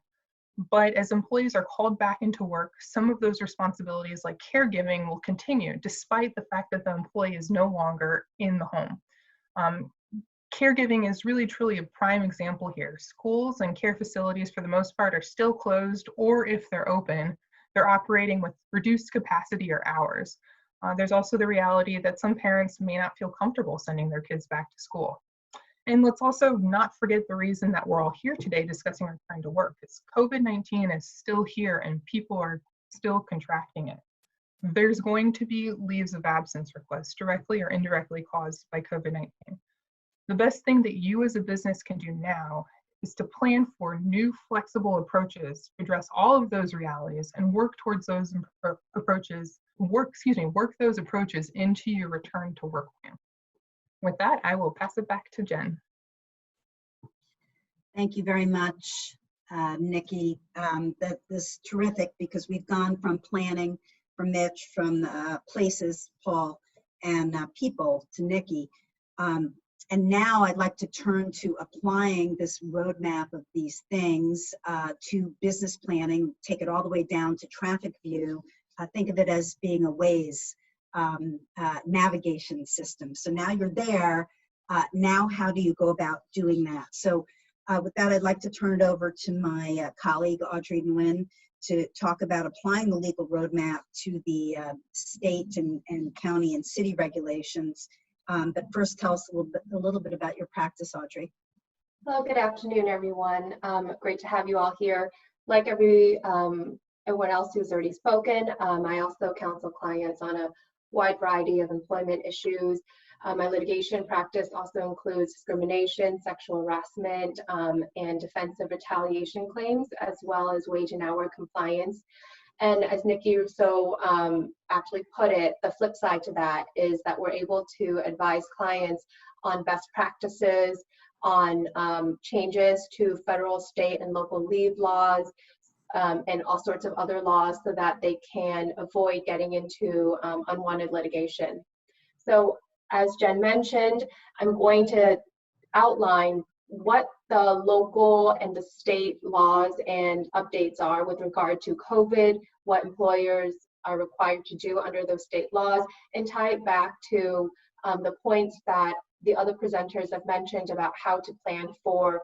But as employees are called back into work, some of those responsibilities like caregiving will continue despite the fact that the employee is no longer in the home. Caregiving is really truly a prime example here. Schools and care facilities for the most part are still closed, or if they're open, they're operating with reduced capacity or hours. There's also the reality that some parents may not feel comfortable sending their kids back to school. And let's also not forget the reason that we're all here today discussing return to work. It's COVID-19 is still here and people are still contracting it. There's going to be leaves of absence requests directly or indirectly caused by COVID-19. The best thing that you as a business can do now is to plan for new flexible approaches to address all of those realities and work towards those approaches, work those approaches into your return to work plan. With that, I will pass it back to Jen. Thank you very much, Nikki. That is terrific because we've gone from planning, from Mitch, from places, Paul, and people to Nikki. And now I'd like to turn to applying this roadmap of these things to business planning, take it all the way down to traffic view. Think of it as being a Waze navigation system. So now you're there. Now how do you go about doing that? So with that, I'd like to turn it over to my colleague, Audrey Nguyen, to talk about applying the legal roadmap to the state and county and city regulations. But first, tell us a little bit about your practice, Audrey. Hello, good afternoon, everyone. Great to have you all here. Like everyone else who's already spoken, I also counsel clients on a wide variety of employment issues. My litigation practice also includes discrimination, sexual harassment, and defensive retaliation claims, as well as wage and hour compliance. And as Nikki so aptly put it, the flip side to that is that we're able to advise clients on best practices, on changes to federal, state, and local leave laws, and all sorts of other laws so that they can avoid getting into unwanted litigation. So as Jen mentioned, I'm going to outline what the local and the state laws and updates are with regard to COVID, what employers are required to do under those state laws, and tie it back to the points that the other presenters have mentioned about how to plan for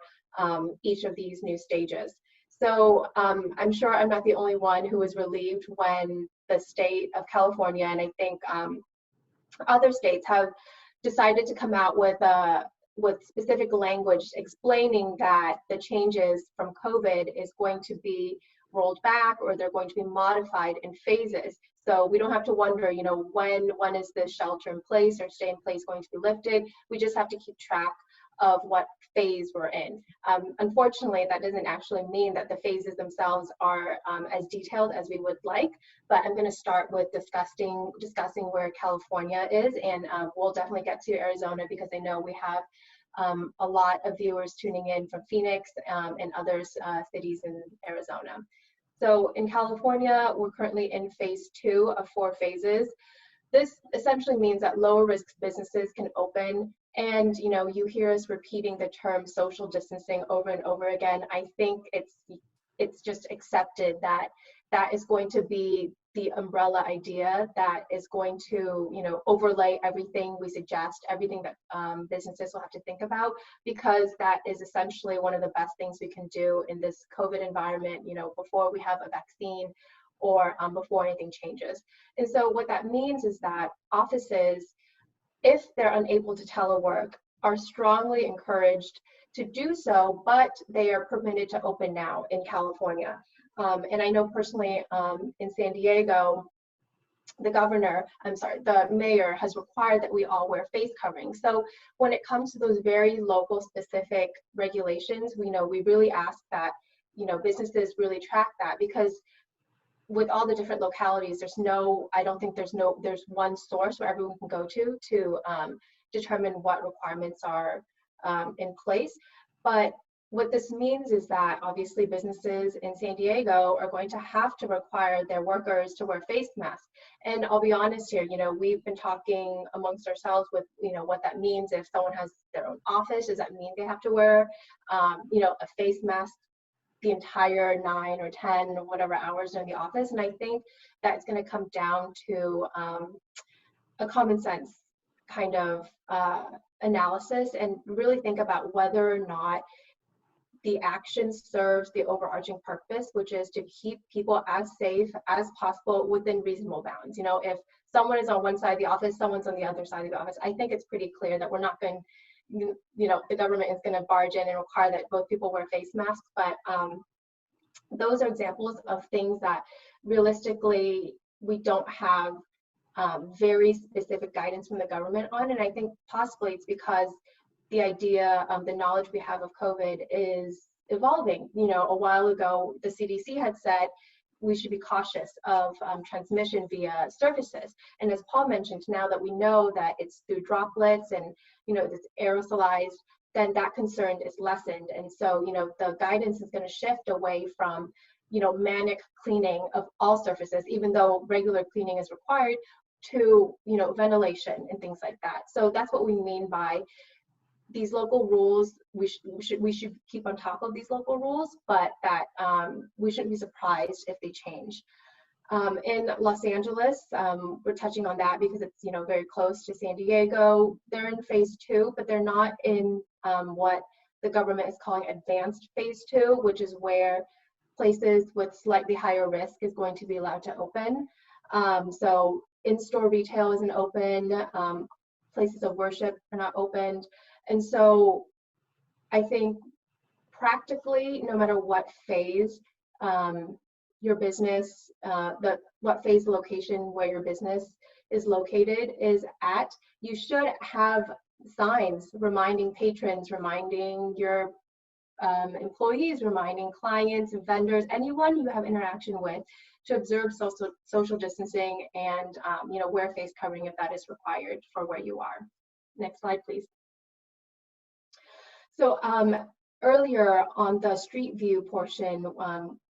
each of these new stages. So I'm sure I'm not the only one who was relieved when the state of California, and I think other states, have decided to come out with specific language explaining that the changes from COVID is going to be rolled back, or they're going to be modified in phases. So we don't have to wonder, you know, when is the shelter in place or stay in place going to be lifted. We just have to keep track of what phase we're in. Unfortunately, that doesn't actually mean that the phases themselves are as detailed as we would like, but I'm going to start with discussing where California is, and we'll definitely get to Arizona because I know we have a lot of viewers tuning in from Phoenix and other cities in Arizona. So in California, we're currently in phase 2 of 4 phases. This essentially means that lower risk businesses can open. And you know, you hear us repeating the term social distancing over and over again. I think it's just accepted that that is going to be the umbrella idea that is going to, you know, overlay everything we suggest, everything that businesses will have to think about, because that is essentially one of the best things we can do in this COVID environment, you know, before we have a vaccine or before anything changes. And so what that means is that offices, if they're unable to telework, are strongly encouraged to do so, but they are permitted to open now in California. And I know personally in San Diego, the mayor has required that we all wear face coverings. So when it comes to those very local specific regulations, we really ask that, you know, businesses really track that, because with all the different localities, there's one source where everyone can go to determine what requirements are in place. But what this means is that obviously businesses in San Diego are going to have to require their workers to wear face masks. And I'll be honest here, you know, we've been talking amongst ourselves with, you know, what that means. If someone has their own office, does that mean they have to wear, you know, a face mask the entire 9 or 10 or whatever hours in the office? And I think that's going to come down to a common sense kind of analysis, and really think about whether or not the action serves the overarching purpose, which is to keep people as safe as possible within reasonable bounds. You know, if someone is on one side of the office, someone's on the other side of the office, I think it's pretty clear that we're not going, you know, the government is going to barge in and require that both people wear face masks. But those are examples of things that realistically we don't have very specific guidance from the government on. And I think possibly it's because the idea of the knowledge we have of COVID is evolving. You know, a while ago, the CDC had said we should be cautious of transmission via surfaces. And as Paul mentioned, now that we know that it's through droplets and, you know, it's aerosolized, then that concern is lessened. And so, you know, the guidance is going to shift away from, you know, manic cleaning of all surfaces, even though regular cleaning is required, to, you know, ventilation and things like that. So that's what we mean by these local rules. We should keep on top of these local rules, but that we shouldn't be surprised if they change. In Los Angeles, we're touching on that because it's, you know, very close to San Diego. They're in phase 2, but they're not in what the government is calling advanced phase 2, which is where places with slightly higher risk is going to be allowed to open. So in-store retail isn't open, places of worship are not opened. And so I think practically, no matter what phase your business, what phase location where your business is located is at, you should have signs reminding patrons, reminding your employees, reminding clients, vendors, anyone you have interaction with, to observe social distancing and you know, wear face covering if that is required for where you are. Next slide, please. So earlier on the street view portion,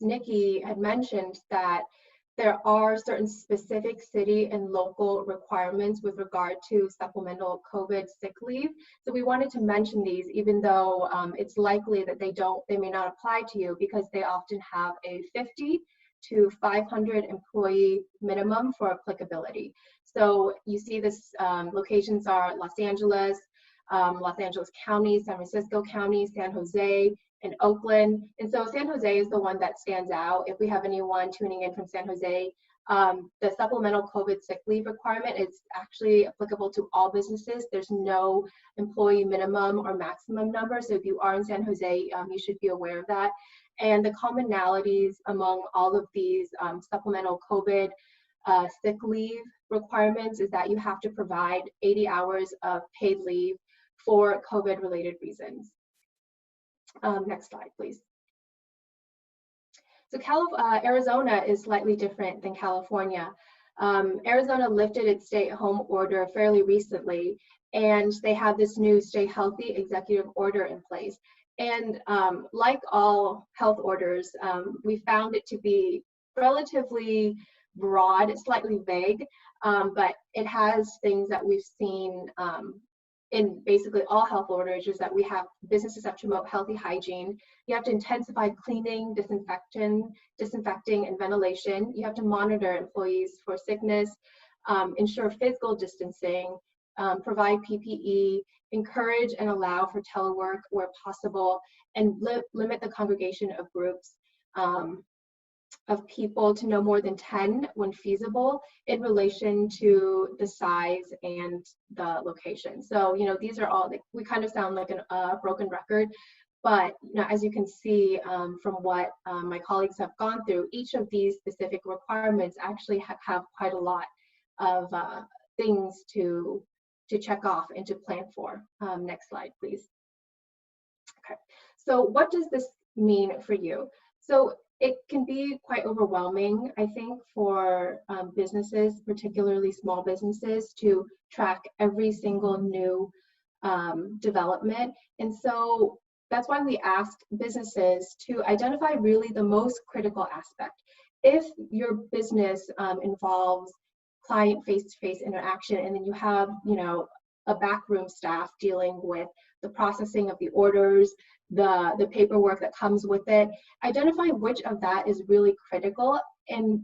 Nikki had mentioned that there are certain specific city and local requirements with regard to supplemental COVID sick leave. So we wanted to mention these, even though it's likely that they may not apply to you, because they often have a 50 to 500 employee minimum for applicability. So you see this, locations are Los Angeles County, San Francisco County, San Jose, and Oakland. And so San Jose is the one that stands out. If we have anyone tuning in from San Jose, the supplemental COVID sick leave requirement is actually applicable to all businesses. There's no employee minimum or maximum number. So if you are in San Jose, you should be aware of that. And the commonalities among all of these supplemental COVID sick leave requirements is that you have to provide 80 hours of paid leave for COVID-related reasons. Next slide, please. So Arizona is slightly different than California. Arizona lifted its stay-at-home order fairly recently, and they have this new Stay Healthy executive order in place. And like all health orders, we found it to be relatively broad, slightly vague, but it has things that we've seen in basically all health orders, is that we have businesses have to promote healthy hygiene. You have to intensify cleaning, disinfecting, and ventilation. You have to monitor employees for sickness, ensure physical distancing, provide PPE, encourage and allow for telework where possible, and limit the congregation of groups of people to no more than 10 when feasible in relation to the size and the location. So, you know, these are all, we kind of sound like a broken record, but you know, as you can see from what my colleagues have gone through, each of these specific requirements actually have quite a lot of things to check off and to plan for. Next slide, please. Okay, so what does this mean for you? So it can be quite overwhelming, I think, for businesses, particularly small businesses, to track every single new development. And so that's why we asked businesses to identify really the most critical aspect. If your business involves client face-to-face interaction, and then you have, you know, a backroom staff dealing with the processing of the orders, the paperwork that comes with it, identify which of that is really critical and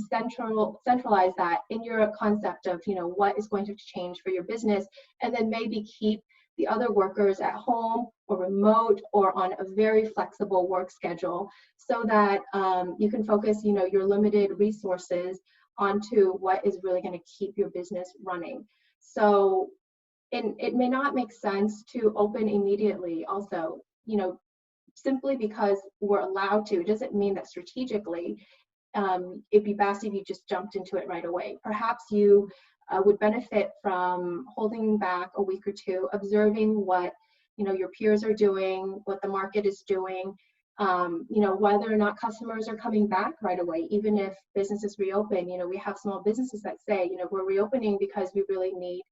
centralize that in your concept of, you know, what is going to change for your business, and then maybe keep the other workers at home or remote or on a very flexible work schedule, so that you can focus, you know, your limited resources onto what is really going to keep your business running. So, and it may not make sense to open immediately also, you know, simply because we're allowed to, doesn't mean that strategically it'd be best if you just jumped into it right away. Perhaps you would benefit from holding back a week or two, observing what, you know, your peers are doing, what the market is doing, you know, whether or not customers are coming back right away, even if businesses reopen. You know, we have small businesses that say, you know, we're reopening because we really need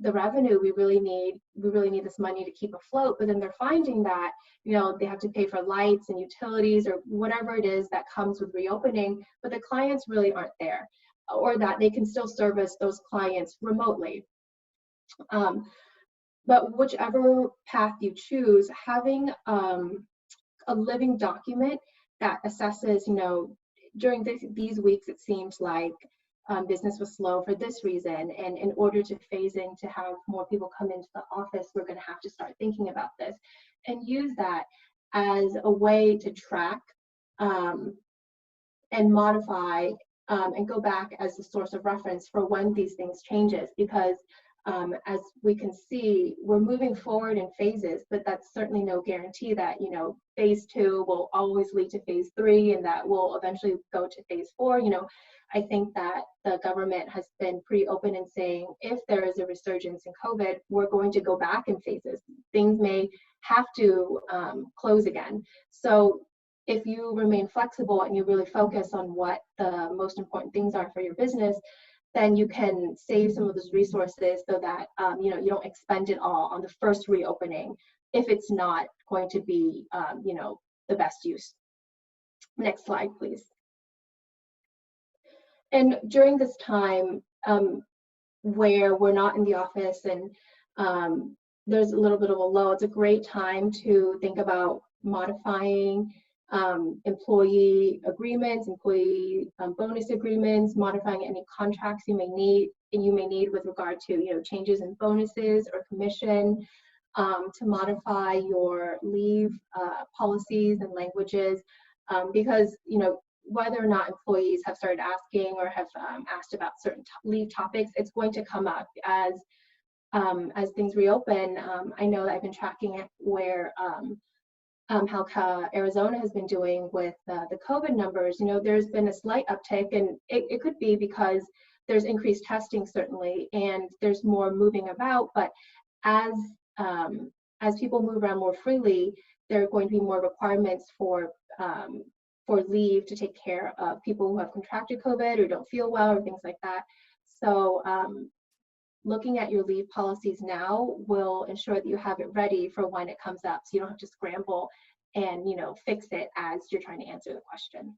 the revenue, we really need this money to keep afloat, but then they're finding that, you know, they have to pay for lights and utilities or whatever it is that comes with reopening, but the clients really aren't there, or that they can still service those clients remotely. But whichever path you choose, having a living document that assesses, you know, during these weeks, it seems like business was slow for this reason, and in order to phase in to have more people come into the office, we're going to have to start thinking about this, and use that as a way to track and modify and go back as a source of reference for when these things changes, because as we can see, we're moving forward in phases, but that's certainly no guarantee that, you know, phase 2 will always lead to phase 3 and that will eventually go to phase 4. You know, I think that the government has been pretty open in saying if there is a resurgence in COVID, we're going to go back in phases. Things may have to close again. So if you remain flexible and you really focus on what the most important things are for your business, then you can save some of those resources so that you know, you don't expend it all on the first reopening if it's not going to be you know, the best use. Next slide, please. And during this time where we're not in the office and there's a little bit of a lull, it's a great time to think about modifying employee agreements, employee bonus agreements, modifying any contracts you may need with regard to changes in bonuses or commission, to modify your leave policies and languages, because whether or not employees have started asking or have asked about certain leave topics, it's going to come up as things reopen. I know that I've been tracking it where how Arizona has been doing with the COVID numbers. There's been a slight uptick, and it could be because there's increased testing certainly, and there's more moving about. But as people move around more freely, there are going to be more requirements for leave to take care of people who have contracted COVID or don't feel well or things like that. So looking at your leave policies now will ensure that you have it ready for when it comes up, so you don't have to scramble and fix it as you're trying to answer the question.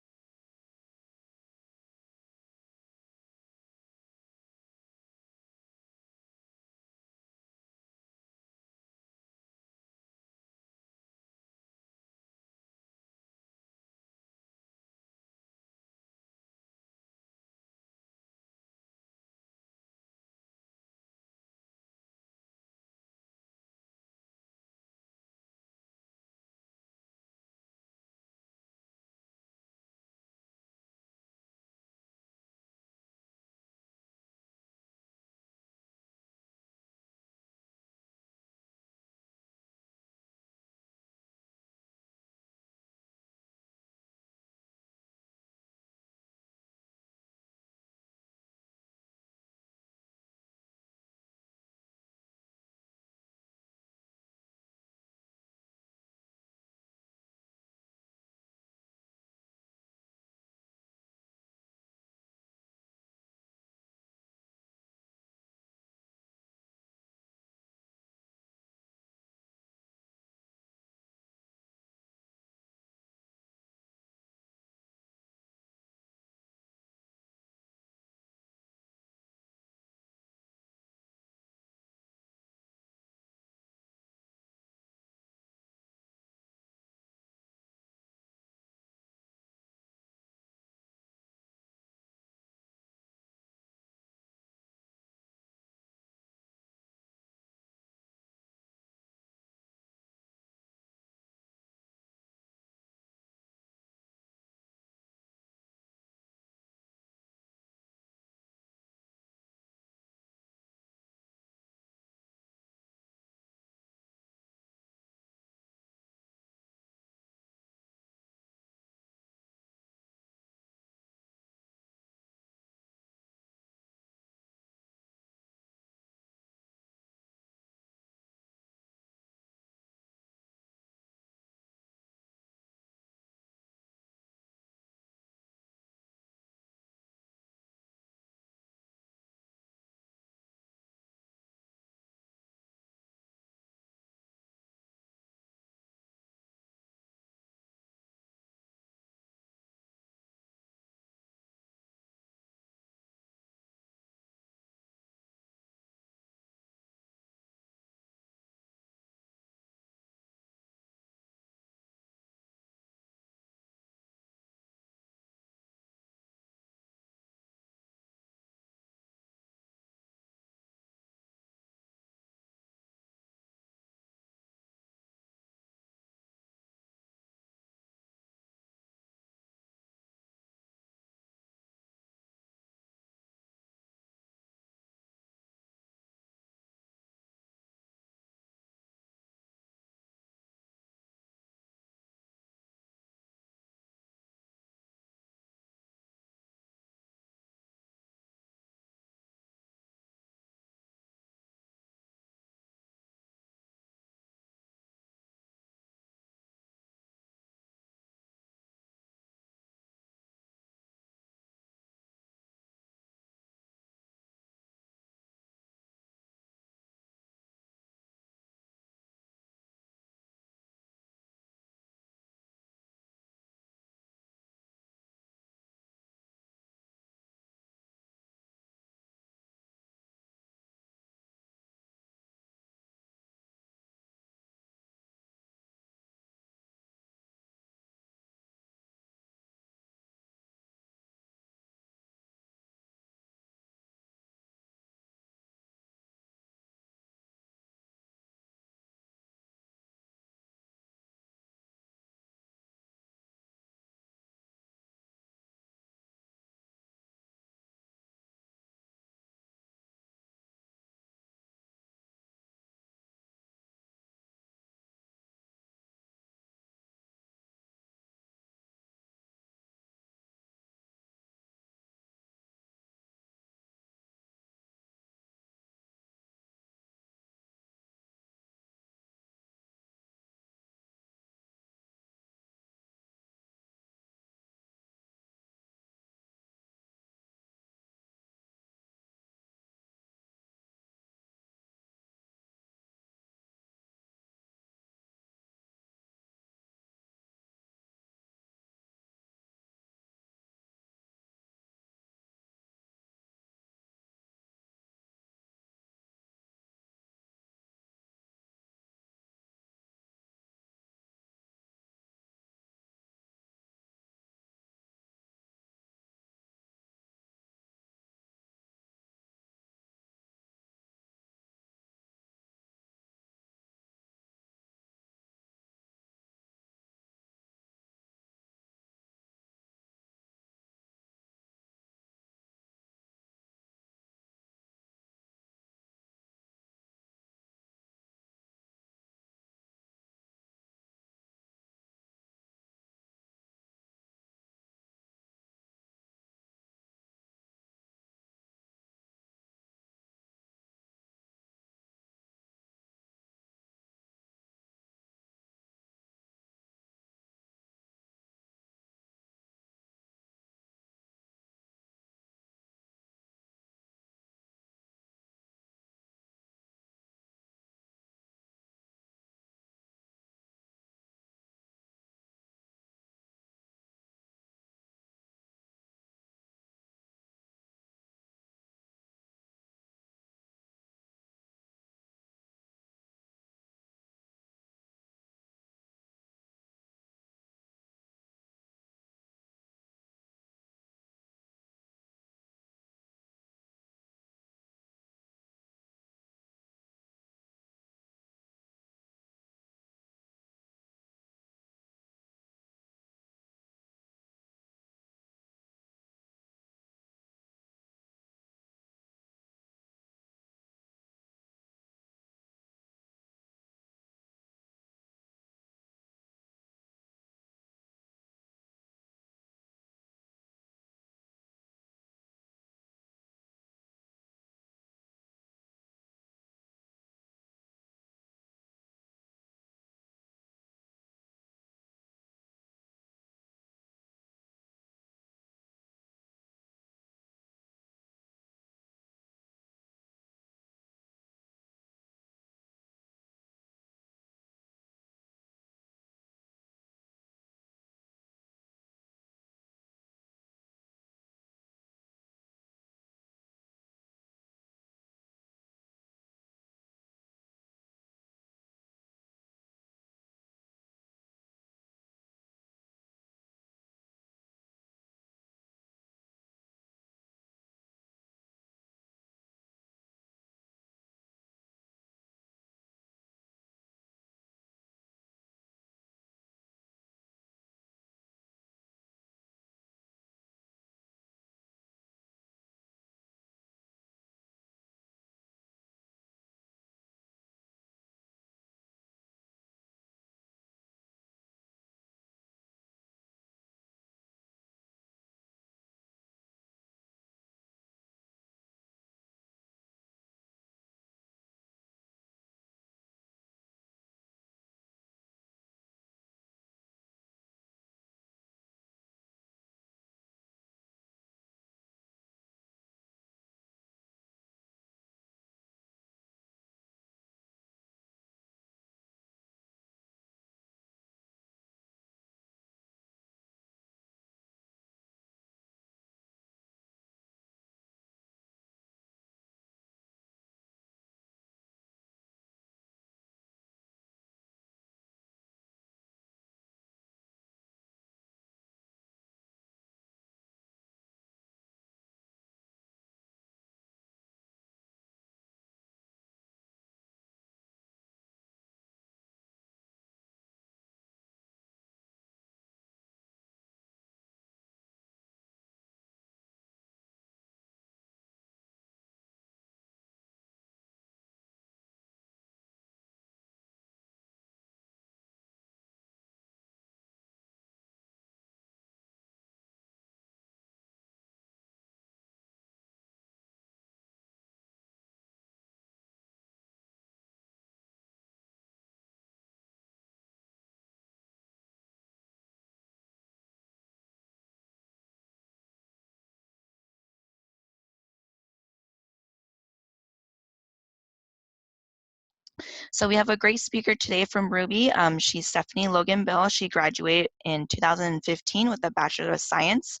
So we have a great speaker today from Ruby. She's Stephanie Logan Bill. She graduated in 2015 with a Bachelor of Science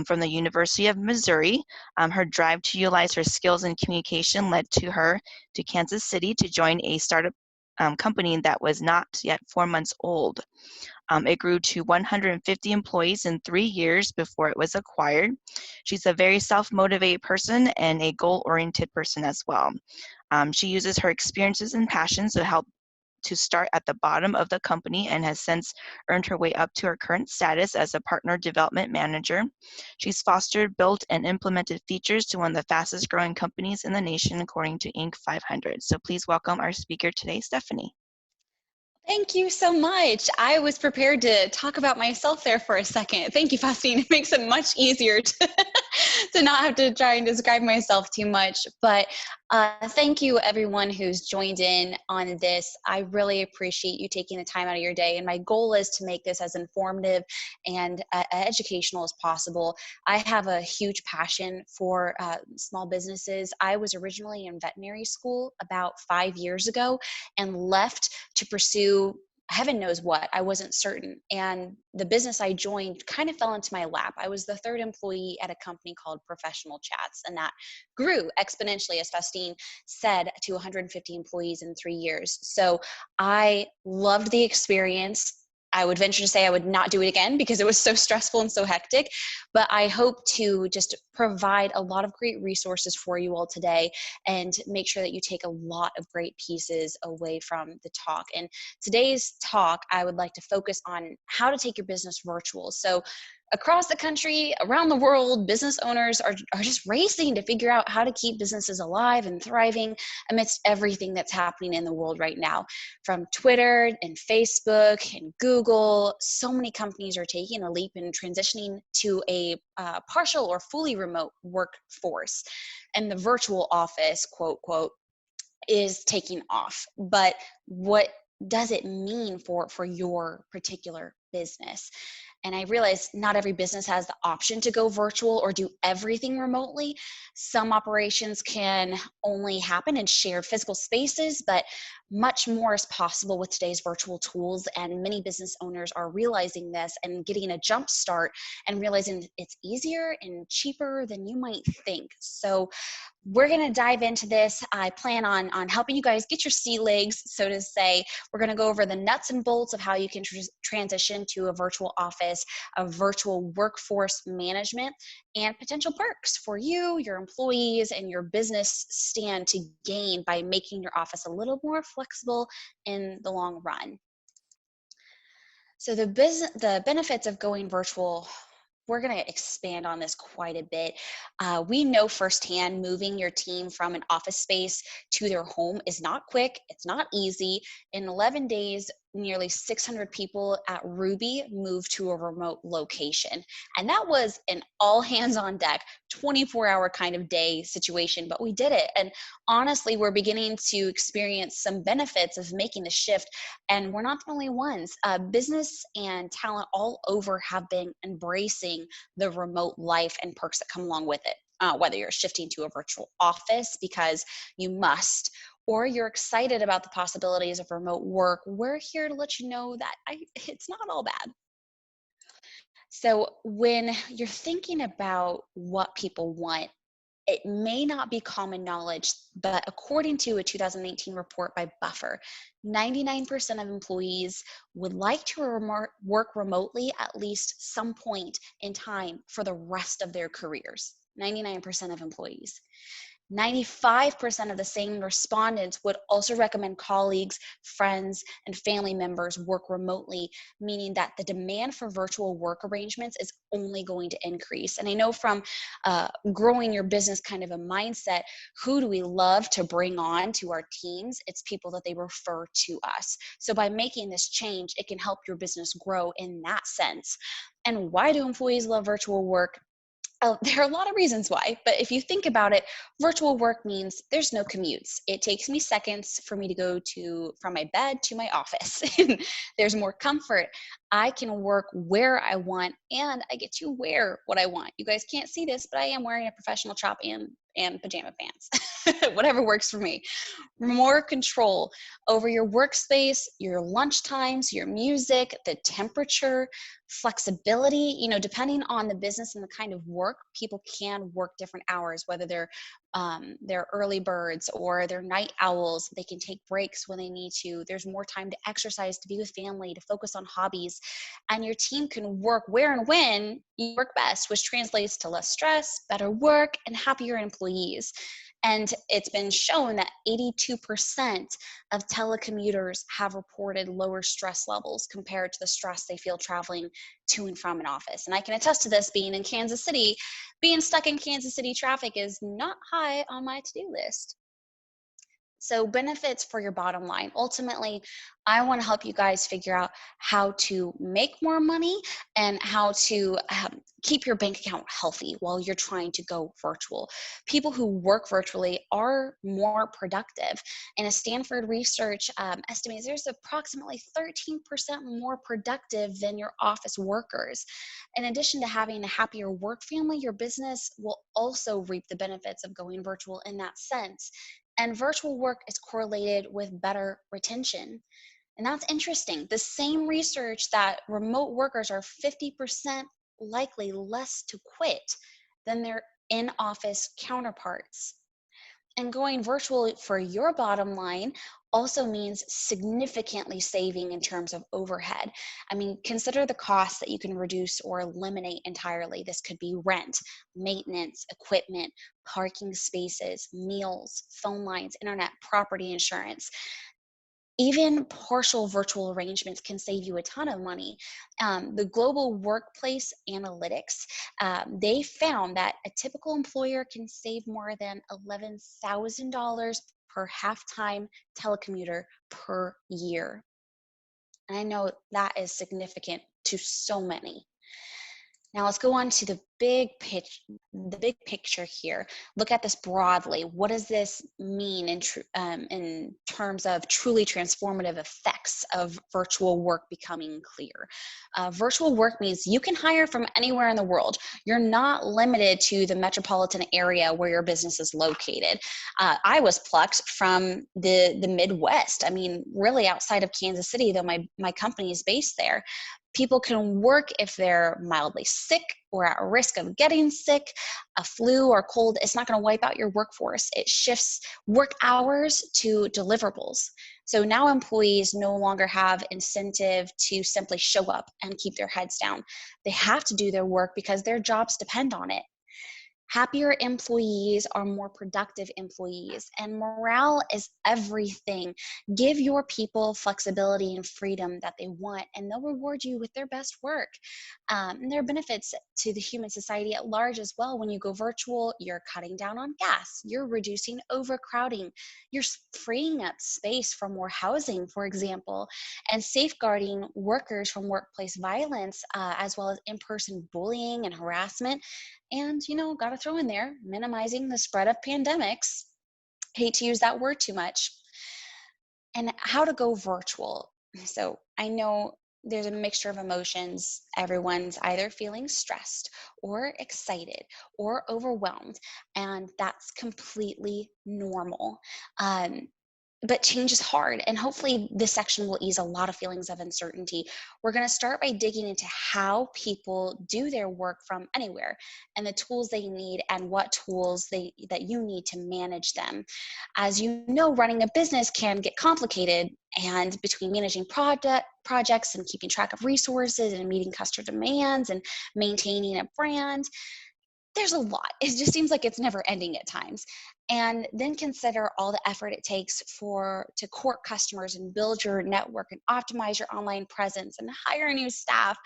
from the University of Missouri. Her drive to utilize her skills in communication led to her to Kansas City to join a startup company that was not yet 4 months old. It grew to 150 employees in 3 years before it was acquired. She's a very self-motivated person and a goal-oriented person as well. She uses her experiences and passions to help to start at the bottom of the company and has since earned her way up to her current status as a partner development manager. She's fostered, built, and implemented features to one of the fastest growing companies in the nation according to Inc. 500. So please welcome our speaker today, Stephanie. Thank you so much. I was prepared to talk about myself there for a second. Thank you, Faustine. It makes it much easier to not have to try and describe myself too much. But thank you, everyone who's joined in on this. I really appreciate you taking the time out of your day. And my goal is to make this as informative and educational as possible. I have a huge passion for small businesses. I was originally in veterinary school about 5 years ago and left to pursue heaven knows what. I wasn't certain. And the business I joined kind of fell into my lap. I was the third employee at a company called Professional Chats, and that grew exponentially, as Faustine said, to 150 employees in 3 years. So I loved the experience. I would venture to say I would not do it again because it was so stressful and so hectic, but I hope to just provide a lot of great resources for you all today and make sure that you take a lot of great pieces away from the talk. And today's talk, I would like to focus on how to take your business virtual. So across the country, around the world, business owners are just racing to figure out how to keep businesses alive and thriving amidst everything that's happening in the world right now. From Twitter and Facebook and Google, so many companies are taking a leap and transitioning to a partial or fully remote workforce. And the virtual office, quote, quote, is taking off. But what does it mean for your particular business? And I realize not every business has the option to go virtual or do everything remotely. Some operations can only happen in shared physical spaces, but much more is possible with today's virtual tools. And many business owners are realizing this and getting a jump start and realizing it's easier and cheaper than you might think. So we're going to dive into this. I plan on helping you guys get your sea legs, so to say. We're going to go over the nuts and bolts of how you can transition to a virtual office, a virtual workforce management, and potential perks for you, your employees, and your business stand to gain by making your office a little more flexible in the long run. So the benefits of going virtual, we're going to expand on this quite a bit. We know firsthand moving your team from an office space to their home is not quick. It's not easy. In 11 days, nearly 600 people at Ruby moved to a remote location. And that was an all hands on deck, 24-hour kind of day situation, but we did it. And honestly, we're beginning to experience some benefits of making the shift. And we're not the only ones. Business and talent all over have been embracing the remote life and perks that come along with it. Whether you're shifting to a virtual office because you must, or you're excited about the possibilities of remote work, we're here to let you know that it's not all bad. So when you're thinking about what people want, it may not be common knowledge, but according to a 2018 report by Buffer, 99% of employees would like to work remotely at least some point in time for the rest of their careers. 99% of employees. 95% of the same respondents would also recommend colleagues, friends, and family members work remotely, meaning that the demand for virtual work arrangements is only going to increase. And I know from growing your business kind of a mindset, who do we love to bring on to our teams? It's people that they refer to us. So by making this change, it can help your business grow in that sense. And why do employees love virtual work? There are a lot of reasons why, but if you think about it, virtual work means there's no commutes. It takes me seconds for me to go from my bed to my office. There's more comfort. I can work where I want, and I get to wear what I want. You guys can't see this, but I am wearing a professional chop and pajama pants, whatever works for me. More control over your workspace, your lunch times, your music, the temperature, flexibility. You know, depending on the business and the kind of work, people can work different hours, whether they're early birds or they're night owls. They can take breaks when they need to. There's more time to exercise, to be with family, to focus on hobbies. And your team can work where and when you work best, which translates to less stress, better work, and happier employees. And it's been shown that 82% of telecommuters have reported lower stress levels compared to the stress they feel traveling to and from an office. And I can attest to this, being in Kansas City. Being stuck in Kansas City traffic is not high on my to-do list. So benefits for your bottom line. Ultimately, I want to help you guys figure out how to make more money and how to keep your bank account healthy while you're trying to go virtual. People who work virtually are more productive. And a Stanford research estimates there's approximately 13% more productive than your office workers. In addition to having a happier work family, your business will also reap the benefits of going virtual in that sense. And virtual work is correlated with better retention. And that's interesting. The same research that remote workers are 50% likely less to quit than their in-office counterparts. And going virtual for your bottom line also means significantly saving in terms of overhead. I mean, consider the costs that you can reduce or eliminate entirely. This could be rent, maintenance, equipment, parking spaces, meals, phone lines, internet, property insurance. Even partial virtual arrangements can save you a ton of money. The Global Workplace Analytics, they found that a typical employer can save more than $11,000 per half-time telecommuter per year. And I know that is significant to so many. Now let's go on to the big picture here. Look at this broadly. What does this mean in terms of truly transformative effects of virtual work becoming clear? Virtual work means you can hire from anywhere in the world. You're not limited to the metropolitan area where your business is located. I was plucked from the Midwest. I mean, really outside of Kansas City, though my company is based there. People can work if they're mildly sick or at risk of getting sick. A flu or cold, it's not going to wipe out your workforce. It shifts work hours to deliverables. So now employees no longer have incentive to simply show up and keep their heads down. They have to do their work because their jobs depend on it. Happier employees are more productive employees, and morale is everything. Give your people flexibility and freedom that they want, and they'll reward you with their best work. And there are benefits to the human society at large as well. When you go virtual, you're cutting down on gas, you're reducing overcrowding, you're freeing up space for more housing, for example, and safeguarding workers from workplace violence, as well as in-person bullying and harassment. And, got to throw in there, minimizing the spread of pandemics. Hate to use that word too much. And how to go virtual. So I know there's a mixture of emotions. Everyone's either feeling stressed or excited or overwhelmed, and that's completely normal. But change is hard, and hopefully this section will ease a lot of feelings of uncertainty. We're going to start by digging into how people do their work from anywhere and the tools they need and what tools that you need to manage them. As you know, running a business can get complicated, and between managing projects and keeping track of resources and meeting customer demands and maintaining a brand, there's a lot. It just seems like it's never ending at times. And then consider all the effort it takes to court customers and build your network and optimize your online presence and hire new staff.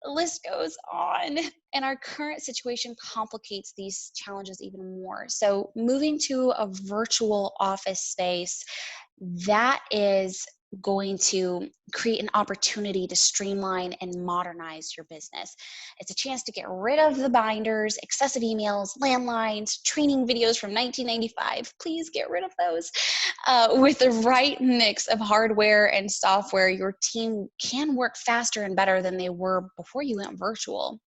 The list goes on. And our current situation complicates these challenges even more. So moving to a virtual office space, that is going to create an opportunity to streamline and modernize your business. It's a chance to get rid of the binders, excessive emails, landlines, training videos from 1995. Please get rid of those. With the right mix of hardware and software, your team can work faster and better than they were before you went virtual.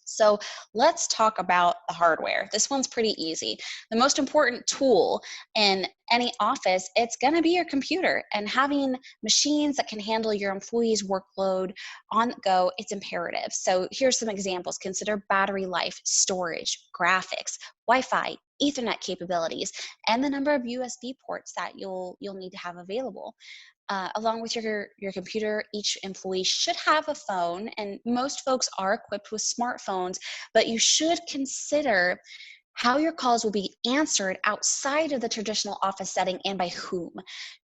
So let's talk about the hardware. This one's pretty easy. The most important tool in any office, it's going to be your computer, and having machines that can handle your employees' workload on the go, it's imperative. So here's some examples. Consider battery life, storage, graphics, Wi-Fi, Ethernet capabilities, and the number of USB ports that you'll need to have available. Along with your computer, each employee should have a phone, and most folks are equipped with smartphones, but you should consider how your calls will be answered outside of the traditional office setting and by whom.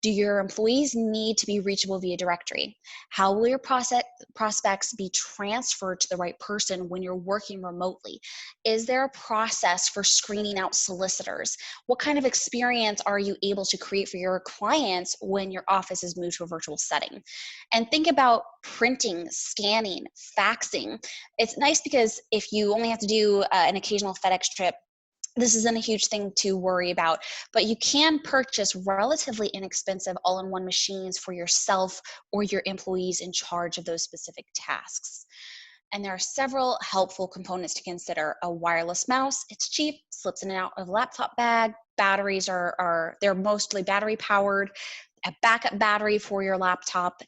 Do your employees need to be reachable via directory? How will your prospects be transferred to the right person when you're working remotely? Is there a process for screening out solicitors? What kind of experience are you able to create for your clients when your office is moved to a virtual setting? And think about printing, scanning, faxing. It's nice because if you only have to do an occasional FedEx trip, this isn't a huge thing to worry about, but you can purchase relatively inexpensive all-in-one machines for yourself or your employees in charge of those specific tasks. And there are several helpful components to consider. A wireless mouse, it's cheap, slips in and out of a laptop bag. Batteries they're mostly battery powered. A backup battery for your laptop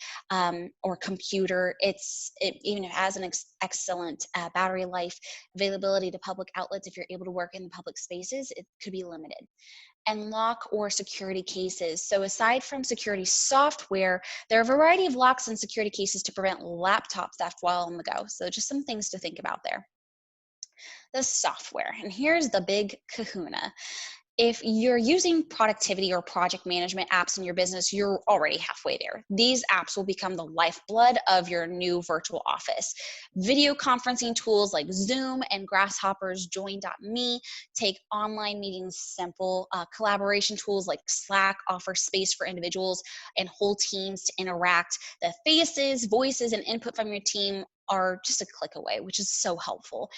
or computer. Even if it has an excellent battery life, availability to public outlets, if you're able to work in the public spaces, it could be limited. And lock or security cases. So aside from security software, there are a variety of locks and security cases to prevent laptop theft while on the go. So just some things to think about there. The software, and here's the big kahuna. If you're using productivity or project management apps in your business, you're already halfway there. These apps will become the lifeblood of your new virtual office. Video conferencing tools like Zoom and Grasshopper's Join.me take online meetings simple. Collaboration tools like Slack offer space for individuals and whole teams to interact. The faces, voices, and input from your team are just a click away, which is so helpful.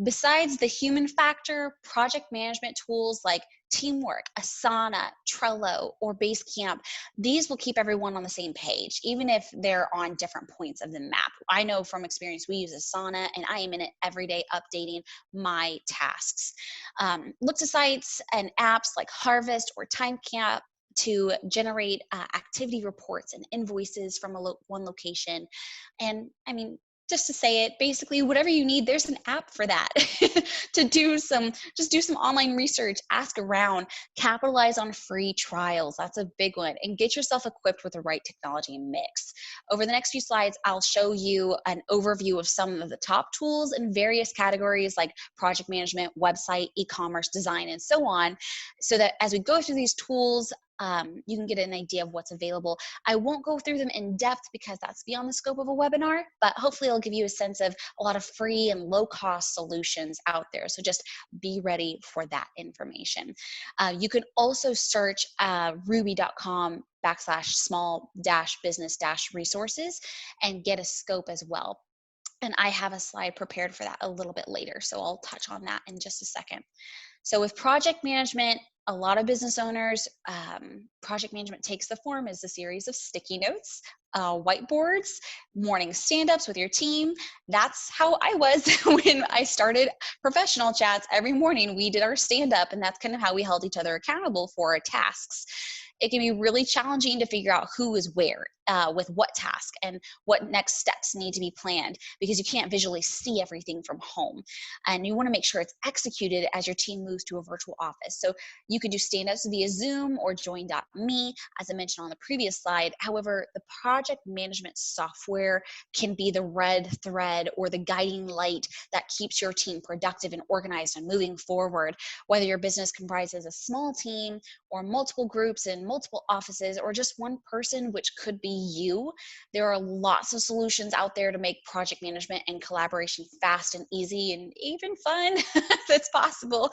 Besides the human factor, project management tools like Teamwork, Asana, Trello, or Basecamp, these will keep everyone on the same page, even if they're on different points of the map. I know from experience we use Asana, and I am in it every day updating my tasks. Look to sites and apps like Harvest or TimeCamp to generate activity reports and invoices from one location. And I mean, just to say it, basically whatever you need, there's an app for that. To do some online research, ask around, capitalize on free trials. That's a big one, and get yourself equipped with the right technology mix. Over the next few slides, I'll show you an overview of some of the top tools in various categories like project management, website, e-commerce, design, and so on, so that as we go through these tools, you can get an idea of what's available. I won't go through them in depth because that's beyond the scope of a webinar, but hopefully it'll give you a sense of a lot of free and low-cost solutions out there. So just be ready for that information. You can also search ruby.com/small-business-resources and get a scope as well. And I have a slide prepared for that a little bit later, so I'll touch on that in just a second. So with project management, a lot of business owners, project management takes the form as a series of sticky notes, whiteboards, morning stand-ups with your team. That's how I was when I started professional chats. Every morning we did our stand-up, and that's kind of how we held each other accountable for our tasks. It can be really challenging to figure out who is where with what task and what next steps need to be planned, because you can't visually see everything from home. And you want to make sure it's executed as your team moves to a virtual office. So you can do stand-ups via Zoom or Join.me, as I mentioned on the previous slide. However, the project management software can be the red thread or the guiding light that keeps your team productive and organized and moving forward. Whether your business comprises a small team or multiple groups in multiple offices, or just one person, which could be you. There are lots of solutions out there to make project management and collaboration fast and easy and even fun if it's possible.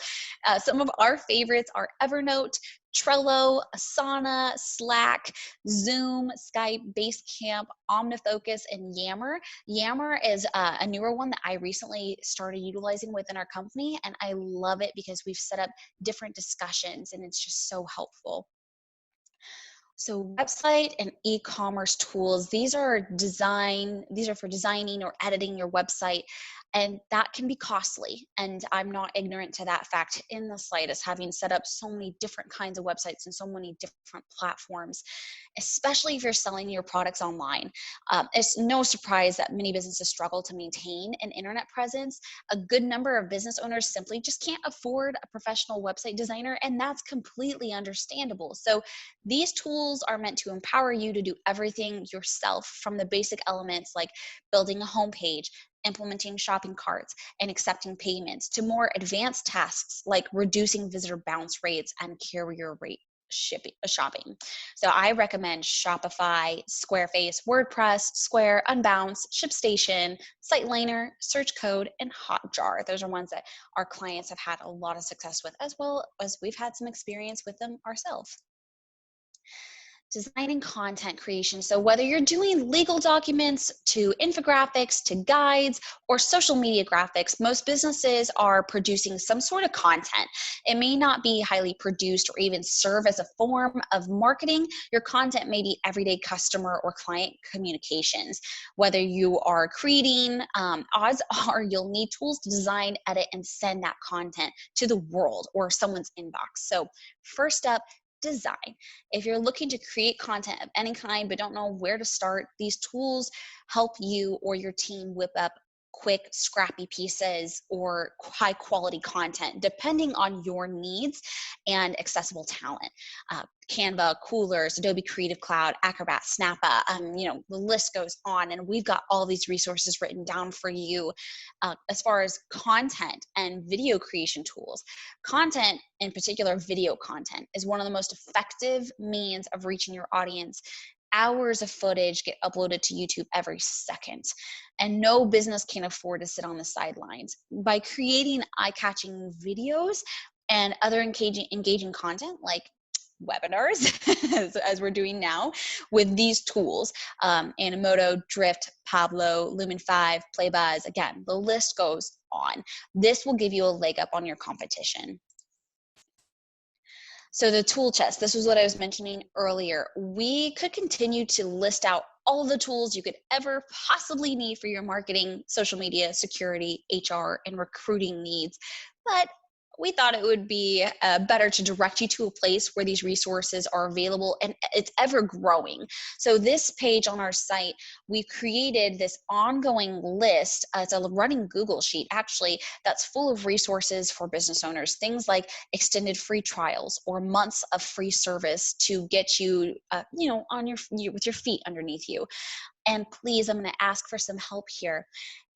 Some of our favorites are Evernote, Trello, Asana, Slack, Zoom, Skype, Basecamp, OmniFocus, and Yammer. Yammer is a newer one that I recently started utilizing within our company, and I love it because we've set up different discussions and it's just so helpful. So website and e-commerce tools, these are for designing or editing your website, and that can be costly. And I'm not ignorant to that fact in the slightest, having set up so many different kinds of websites and so many different platforms, especially if you're selling your products online. It's no surprise that many businesses struggle to maintain an internet presence. A good number of business owners simply just can't afford a professional website designer, and that's completely understandable. So these tools are meant to empower you to do everything yourself, from the basic elements like building a homepage, implementing shopping carts, and accepting payments, to more advanced tasks like reducing visitor bounce rates and carrier rate shopping. So I recommend Shopify, Squarespace, WordPress, Square, Unbounce, ShipStation, SiteLiner, Search Code, and Hotjar. Those are ones that our clients have had a lot of success with, as well as we've had some experience with them ourselves. Designing content creation. So whether you're doing legal documents to infographics to guides or social media graphics, most businesses are producing some sort of content. It may not be highly produced or even serve as a form of marketing. Your content may be everyday customer or client communications. Whether you are creating, odds are you'll need tools to design, edit, and send that content to the world or someone's inbox. So first up, design. If you're looking to create content of any kind but don't know where to start, these tools help you or your team whip up quick, scrappy pieces or high quality content, depending on your needs and accessible talent. Canva, Coolers, Adobe Creative Cloud, Acrobat, Snappa, the list goes on, and we've got all these resources written down for you. As far as content and video creation tools, content, in particular video content, is one of the most effective means of reaching your audience. Hours of footage get uploaded to YouTube every second, and no business can afford to sit on the sidelines. By creating eye-catching videos and other engaging content like webinars, as we're doing now with these tools, Animoto, Drift, Pablo, Lumen 5, Playbuzz, again, the list goes on. This will give you a leg up on your competition. So the tool chest, this was what I was mentioning earlier. We could continue to list out all the tools you could ever possibly need for your marketing, social media, security, HR, and recruiting needs, but we thought it would be better to direct you to a place where these resources are available, and it's ever growing. So this page on our site, we've created this ongoing list. It's a running Google sheet, actually, that's full of resources for business owners. Things like extended free trials or months of free service to get you, on with your feet underneath you. And please, I'm going to ask for some help here.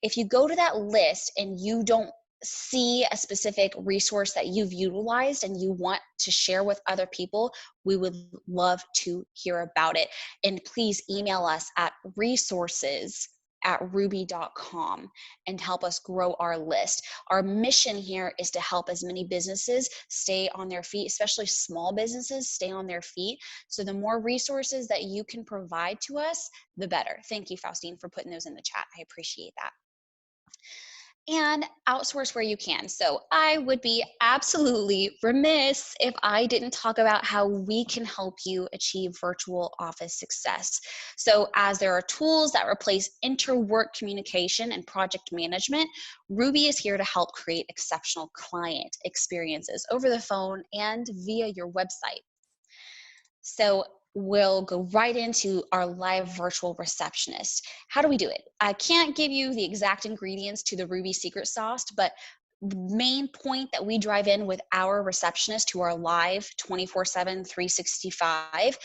If you go to that list and you don't see a specific resource that you've utilized and you want to share with other people, we would love to hear about it. And please email us at resources@ruby.com and help us grow our list. Our mission here is to help as many businesses stay on their feet, especially small businesses stay on their feet. So the more resources that you can provide to us, the better. Thank you, Faustine, for putting those in the chat. I appreciate that. And outsource where you can. So I would be absolutely remiss if I didn't talk about how we can help you achieve virtual office success. So as there are tools that replace interwork communication and project management, Ruby is here to help create exceptional client experiences over the phone and via your website. So we'll go right into our live virtual receptionist. How do we do it? I can't give you the exact ingredients to the Ruby secret sauce, but the main point that we drive in with our receptionists who are live 24/7, 365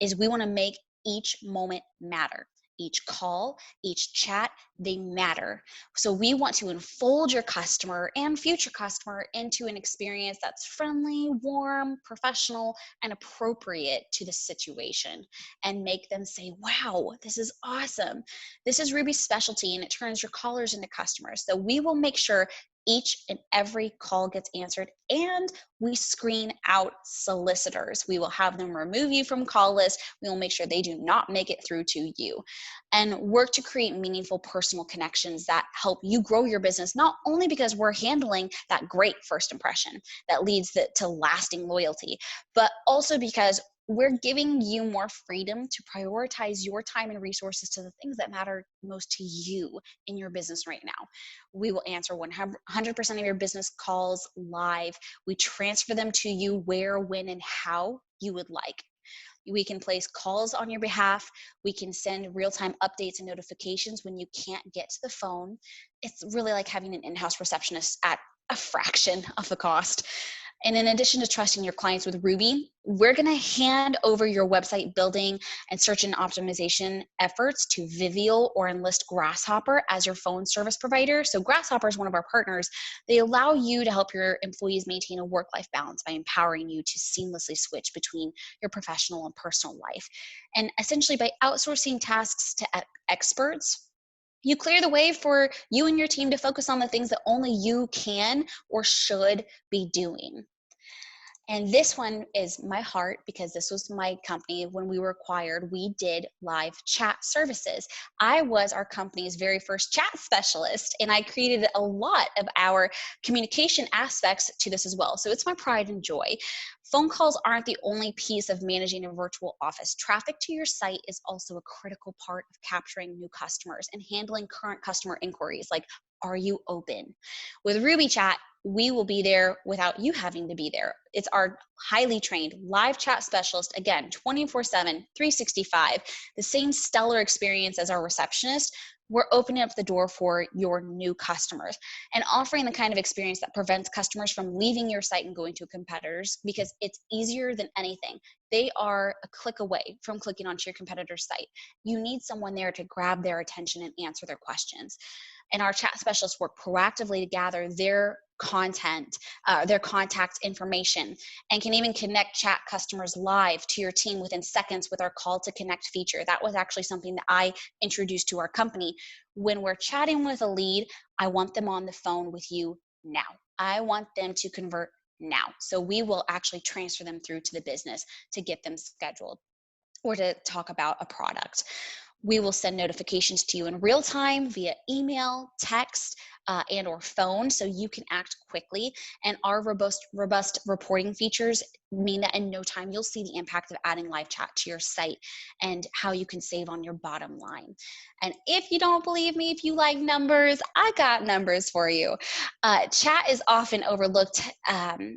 is we want to make each moment matter. Each call, each chat, they matter. So we want to enfold your customer and future customer into an experience that's friendly, warm, professional, and appropriate to the situation, and make them say, wow, this is awesome. This is Ruby's specialty, and it turns your callers into customers. So we will make sure each and every call gets answered, and we screen out solicitors. We will have them remove you from call list. We will make sure they do not make it through to you, and work to create meaningful personal connections that help you grow your business, not only because we're handling that great first impression that leads to lasting loyalty, but also because we're giving you more freedom to prioritize your time and resources to the things that matter most to you in your business right now. We will answer 100% of your business calls live. We transfer them to you where, when, and how you would like. We can place calls on your behalf. We can send real-time updates and notifications when you can't get to the phone. It's really like having an in-house receptionist at a fraction of the cost. And in addition to trusting your clients with Ruby, we're going to hand over your website building and search and optimization efforts to Vivial or enlist Grasshopper as your phone service provider. So Grasshopper is one of our partners. They allow you to help your employees maintain a work-life balance by empowering you to seamlessly switch between your professional and personal life. And essentially by outsourcing tasks to experts, you clear the way for you and your team to focus on the things that only you can or should be doing. And this one is my heart, because this was my company. When we were acquired, we did live chat services. I was our company's very first chat specialist, and I created a lot of our communication aspects to this as well. So it's my pride and joy. Phone calls aren't the only piece of managing a virtual office. Traffic to your site is also a critical part of capturing new customers and handling current customer inquiries like, are you open? With Ruby Chat, we will be there without you having to be there. It's our highly trained live chat specialist, again, 24/7, 365, the same stellar experience as our receptionist. We're opening up the door for your new customers and offering the kind of experience that prevents customers from leaving your site and going to competitors, because it's easier than anything. They are a click away from clicking onto your competitor's site. You need someone there to grab their attention and answer their questions. And our chat specialists work proactively to gather their content, their contact information, and can even connect chat customers live to your team within seconds with our call to connect feature. That was actually something that I introduced to our company. When we're chatting with a lead, I want them on the phone with you now. I want them to convert now. So we will actually transfer them through to the business to get them scheduled or to talk about a product. We will send notifications to you in real time via email, text, and or phone, so you can act quickly. And our robust reporting features mean that in no time you'll see the impact of adding live chat to your site and how you can save on your bottom line. And if you don't believe me, if you like numbers, I got numbers for you. Chat is often overlooked,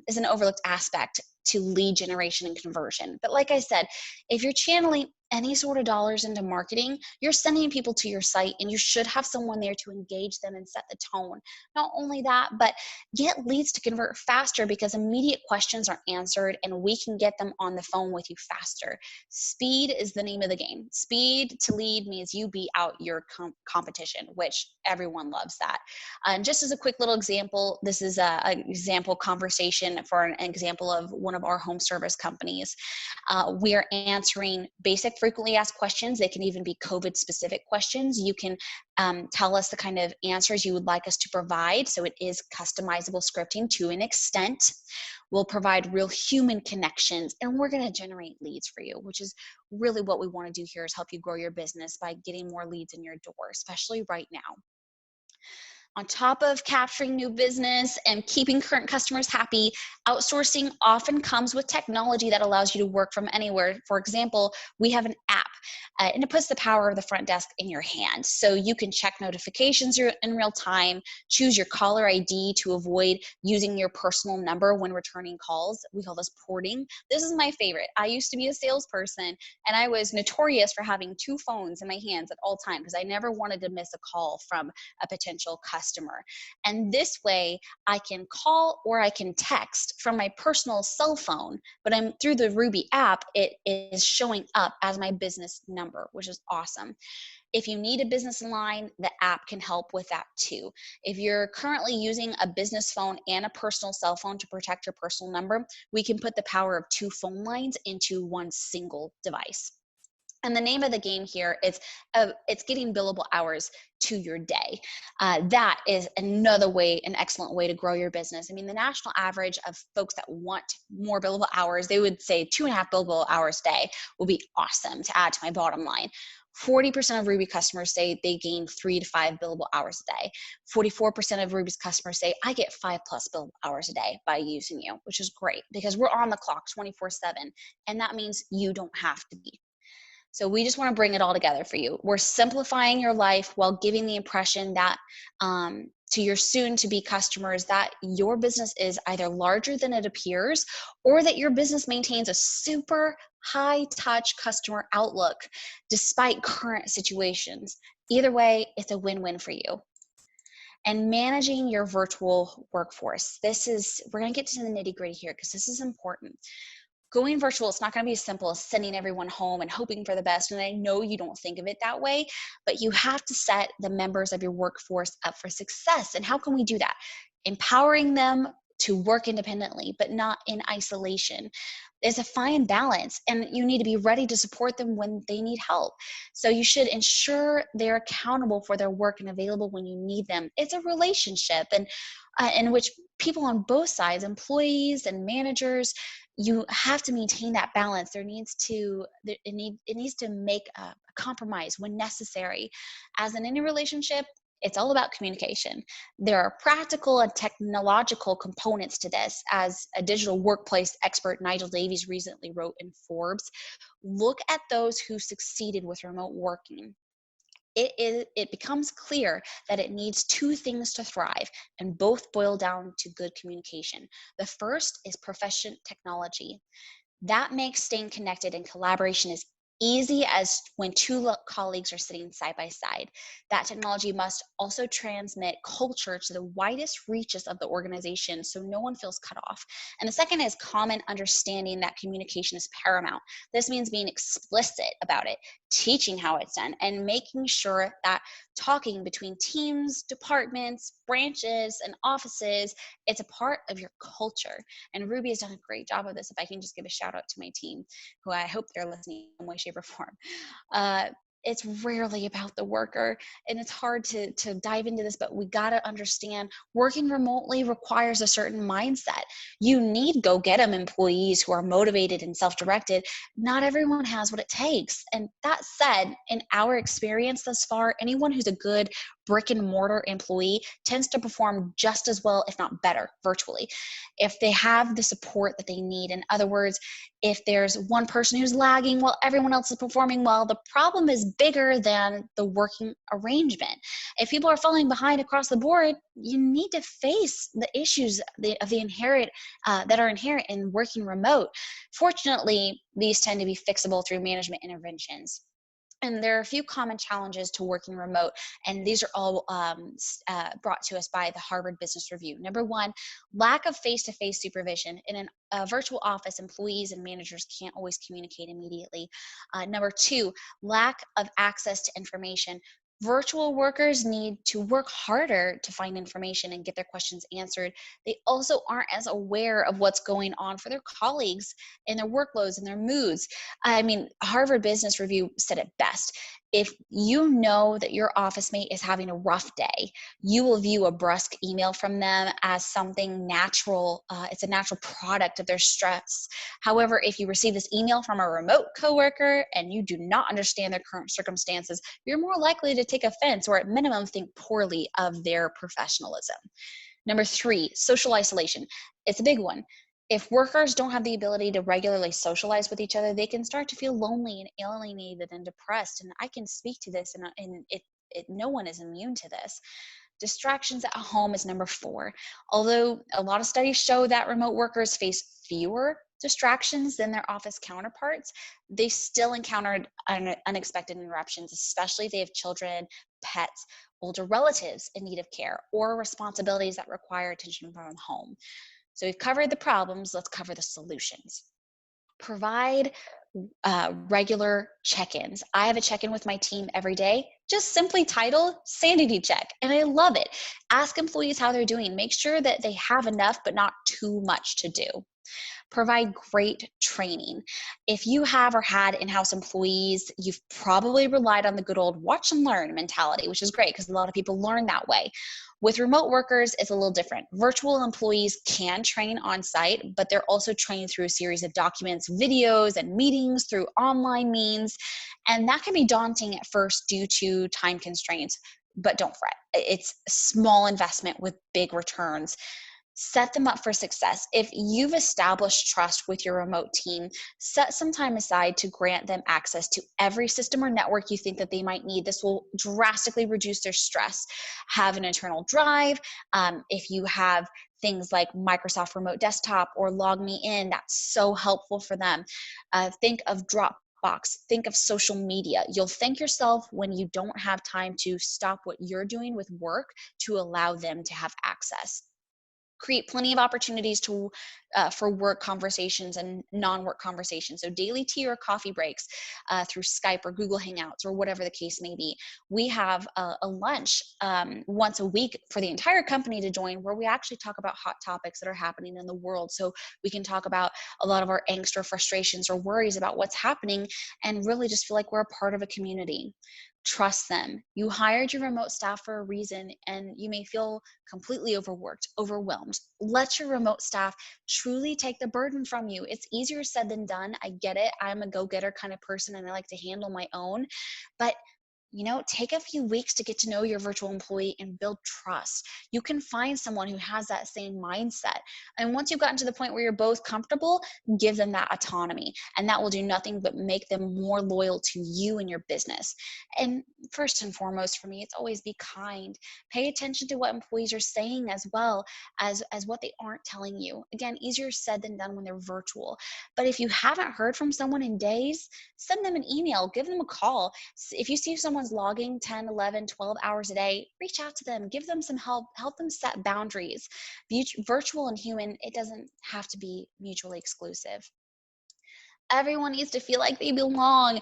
is an overlooked aspect to lead generation and conversion. But like I said, if you're channeling any sort of dollars into marketing, you're sending people to your site, and you should have someone there to engage them and set the tone. Not only that, but get leads to convert faster, because immediate questions are answered and we can get them on the phone with you faster. Speed is the name of the game. Speed to lead means you beat out your competition, which everyone loves that. And just as a quick little example, this is an example conversation for an example of one of our home service companies. We are answering basic frequently asked questions. They can even be COVID specific questions. You can tell us the kind of answers you would like us to provide. So it is customizable scripting to an extent. We'll provide real human connections, and we're going to generate leads for you, which is really what we want to do here, is help you grow your business by getting more leads in your door, especially right now. On top of capturing new business and keeping current customers happy, outsourcing often comes with technology that allows you to work from anywhere. For example, we have an app, and it puts the power of the front desk in your hand. So you can check notifications in real time, choose your caller ID to avoid using your personal number when returning calls. We call this porting. This is my favorite. I used to be a salesperson, and I was notorious for having 2 phones in my hands at all times because I never wanted to miss a call from a potential customer. And this way I can call or I can text from my personal cell phone, but through the Ruby app, it is showing up as my business business number, which is awesome. If you need a business line, the app can help with that too. If you're currently using a business phone and a personal cell phone to protect your personal number, we can put the power of 2 phone lines into one single device. And the name of the game here is it's getting billable hours to your day. That is another way, an excellent way to grow your business. I mean, the national average of folks that want more billable hours, they would say 2.5 billable hours a day will be awesome to add to my bottom line. 40% of Ruby customers say they gain 3 to 5 billable hours a day. 44% of Ruby's customers say I get 5+ billable hours a day by using you, which is great because we're on the clock 24/7, and that means you don't have to be. So we just want to bring it all together for you. We're simplifying your life while giving the impression that to your soon-to-be customers that your business is either larger than it appears or that your business maintains a super high-touch customer outlook despite current situations. Either way, it's a win-win for you. And managing your virtual workforce. We're going to get to the nitty-gritty here because this is important. Going virtual, it's not going to be as simple as sending everyone home and hoping for the best. And I know you don't think of it that way, but you have to set the members of your workforce up for success. And how can we do that? Empowering them to work independently, but not in isolation. There's a fine balance, and you need to be ready to support them when they need help. So you should ensure they're accountable for their work and available when you need them. It's a relationship, and in which people on both sides, employees and managers, you have to maintain that balance. It needs to make a compromise when necessary. As in any relationship, it's all about communication. There are practical and technological components to this. As a digital workplace expert, Nigel Davies recently wrote in Forbes, look at those who succeeded with remote working. It becomes clear that it needs 2 things to thrive, and both boil down to good communication. The first is proficient technology. That makes staying connected and collaboration as easy as when 2 colleagues are sitting side by side. That technology must also transmit culture to the widest reaches of the organization so no one feels cut off. And the second is common understanding that communication is paramount. This means being explicit about it, teaching how it's done, and making sure that talking between teams, departments, branches, and offices, it's a part of your culture. And Ruby has done a great job of this. If I can just give a shout out to my team, who I hope they're listening in some way, shape, or form. It's rarely about the worker, and it's hard to dive into this, but we got to understand working remotely requires a certain mindset. You need go-get-em employees who are motivated and self-directed. Not everyone has what it takes. And that said, in our experience thus far, anyone who's a good brick and mortar employee tends to perform just as well, if not better, virtually, if they have the support that they need. In other words, if there's one person who's lagging while everyone else is performing well, the problem is bigger than the working arrangement. If people are falling behind across the board, you need to face the issues that are inherent in working remote. Fortunately, these tend to be fixable through management interventions. And there are a few common challenges to working remote, and these are all brought to us by the Harvard Business Review. Number 1, lack of face-to-face supervision. In a virtual office, employees and managers can't always communicate immediately. Number 2, lack of access to information. Virtual workers need to work harder to find information and get their questions answered. They also aren't as aware of what's going on for their colleagues and their workloads and their moods. I mean, Harvard Business Review said it best. If you know that your office mate is having a rough day, you will view a brusque email from them as something natural. It's a natural product of their stress. However, if you receive this email from a remote coworker and you do not understand their current circumstances, you're more likely to take offense or at minimum think poorly of their professionalism. Number 3, social isolation. It's a big one. If workers don't have the ability to regularly socialize with each other, they can start to feel lonely and alienated and depressed. And I can speak to this, and no one is immune to this. Distractions at home is number 4. Although a lot of studies show that remote workers face fewer distractions than their office counterparts, they still encountered unexpected interruptions, especially if they have children, pets, older relatives in need of care, or responsibilities that require attention from home. So we've covered the problems, let's cover the solutions. Provide regular check-ins. I have a check-in with my team every day, just simply titled Sanity Check, and I love it. Ask employees how they're doing. Make sure that they have enough, but not too much to do. Provide great training. If you have or had in-house employees, you've probably relied on the good old watch and learn mentality, which is great because a lot of people learn that way. With remote workers, it's a little different. Virtual employees can train on site, but they're also trained through a series of documents, videos, and meetings through online means. And that can be daunting at first due to time constraints, but don't fret. It's a small investment with big returns. Set them up for success. If you've established trust with your remote team, set some time aside to grant them access to every system or network you think that they might need. This will drastically reduce their stress. Have an internal drive. If you have things like Microsoft Remote Desktop or LogMeIn, that's so helpful for them. Think of Dropbox. Think of social media. You'll thank yourself when you don't have time to stop what you're doing with work to allow them to have access. Create plenty of opportunities for work conversations and non-work conversations. So daily tea or coffee breaks through Skype or Google Hangouts or whatever the case may be. We have a lunch once a week for the entire company to join, where we actually talk about hot topics that are happening in the world. So we can talk about a lot of our angst or frustrations or worries about what's happening and really just feel like we're a part of a community. Trust them. You hired your remote staff for a reason, and you may feel completely overworked, overwhelmed. Let your remote staff truly take the burden from you. It's easier said than done. I get it. I'm a go-getter kind of person, and I like to handle my own. But take a few weeks to get to know your virtual employee and build trust. You can find someone who has that same mindset. And once you've gotten to the point where you're both comfortable, give them that autonomy. And that will do nothing but make them more loyal to you and your business. And first and foremost for me, it's always be kind. Pay attention to what employees are saying as well as what they aren't telling you. Again, easier said than done when they're virtual. But if you haven't heard from someone in days, send them an email, give them a call. If you see someone's logging 10, 11, 12 hours a day, reach out to them, give them some help them set boundaries. Virtual and human, it doesn't have to be mutually exclusive. Everyone needs to feel like they belong.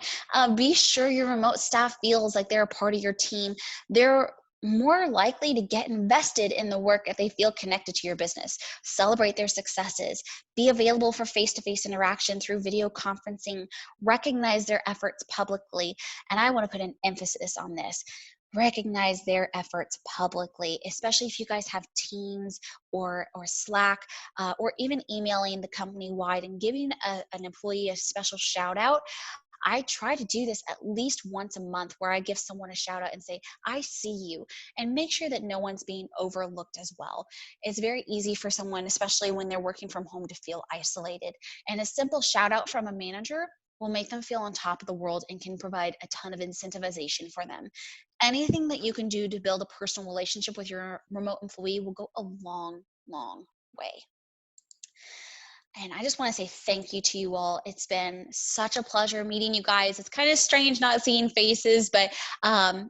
Be sure your remote staff feels like they're a part of your team. They're more likely to get invested in the work if they feel connected to your business. Celebrate their successes. Be available for face-to-face interaction through video conferencing. Recognize their efforts publicly. And I want to put an emphasis on this. Recognize their efforts publicly, especially if you guys have Teams or Slack, or even emailing the company wide and giving an employee a special shout out. I try to do this at least once a month, where I give someone a shout out and say, I see you, and make sure that no one's being overlooked as well. It's very easy for someone, especially when they're working from home, to feel isolated. And a simple shout out from a manager will make them feel on top of the world and can provide a ton of incentivization for them. Anything that you can do to build a personal relationship with your remote employee will go a long, long way. And I just want to say thank you to you all. It's been such a pleasure meeting you guys. It's kind of strange not seeing faces, but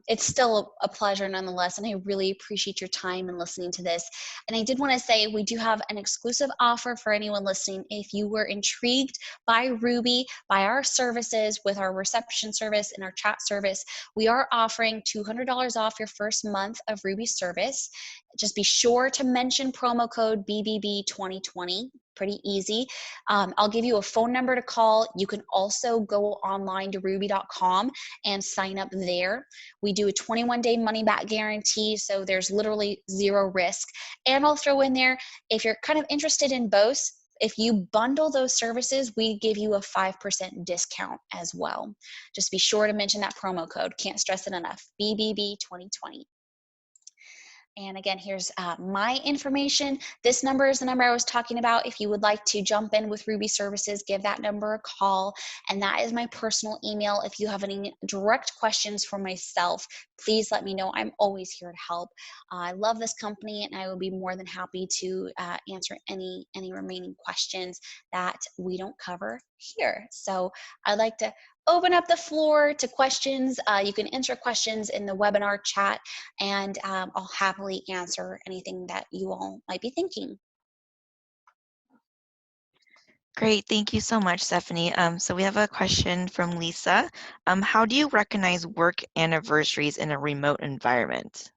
it's still a pleasure nonetheless. And I really appreciate your time and listening to this. And I did want to say we do have an exclusive offer for anyone listening. If you were intrigued by Ruby, by our services with our reception service and our chat service, we are offering $200 off your first month of Ruby service. Just be sure to mention promo code BBB2020. Pretty easy. I'll give you a phone number to call. You can also go online to ruby.com and sign up there. We do a 21-day money-back guarantee, so there's literally zero risk. And I'll throw in there, if you're kind of interested in both, if you bundle those services, we give you a 5% discount as well. Just be sure to mention that promo code. Can't stress it enough. BBB2020. And again, here's my information. This number is the number I was talking about. If you would like to jump in with Ruby services, give that number a call. And that is my personal email. If you have any direct questions for myself, please let me know. I'm always here to help. I love this company, and I will be more than happy to answer any remaining questions that we don't cover here. So I'd like to open up the floor to questions. You can enter questions in the webinar chat, and I'll happily answer anything that you all might be thinking. Great, thank you so much, Stephanie. So we have a question from Lisa. How do you recognize work anniversaries in a remote environment?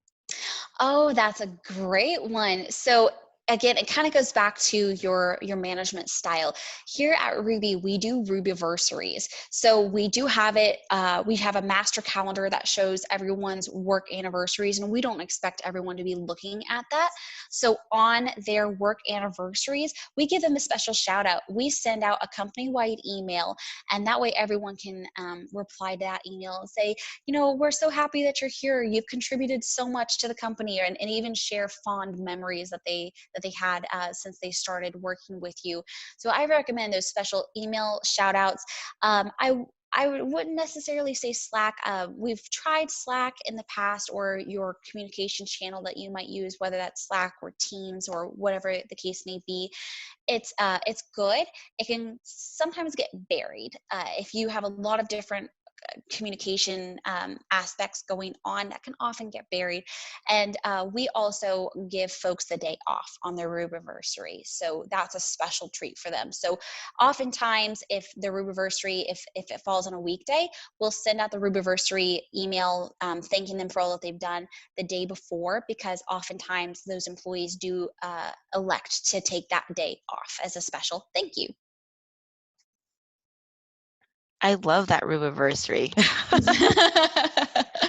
Oh, that's a great one. So again, it kind of goes back to your management style. Here at Ruby, we do Rubiversaries. So we do have it, we have a master calendar that shows everyone's work anniversaries, and we don't expect everyone to be looking at that. So on their work anniversaries, we give them a special shout out. We send out a company-wide email, and that way everyone can reply to that email and say, you know, we're so happy that you're here. You've contributed so much to the company, and even share fond memories that they had since they started working with you. So I recommend those special email shout outs. I wouldn't necessarily say Slack. We've tried Slack in the past, or your communication channel that you might use, whether that's Slack or Teams or whatever the case may be. It's good. It can sometimes get buried if you have a lot of different communication aspects going on that can often get buried. And we also give folks the day off on their Rubiversary. So that's a special treat for them. So oftentimes if the Rubiversary, if it falls on a weekday, we'll send out the Rubiversary email thanking them for all that they've done the day before, because oftentimes those employees do elect to take that day off as a special thank you. I love that Rubiversary.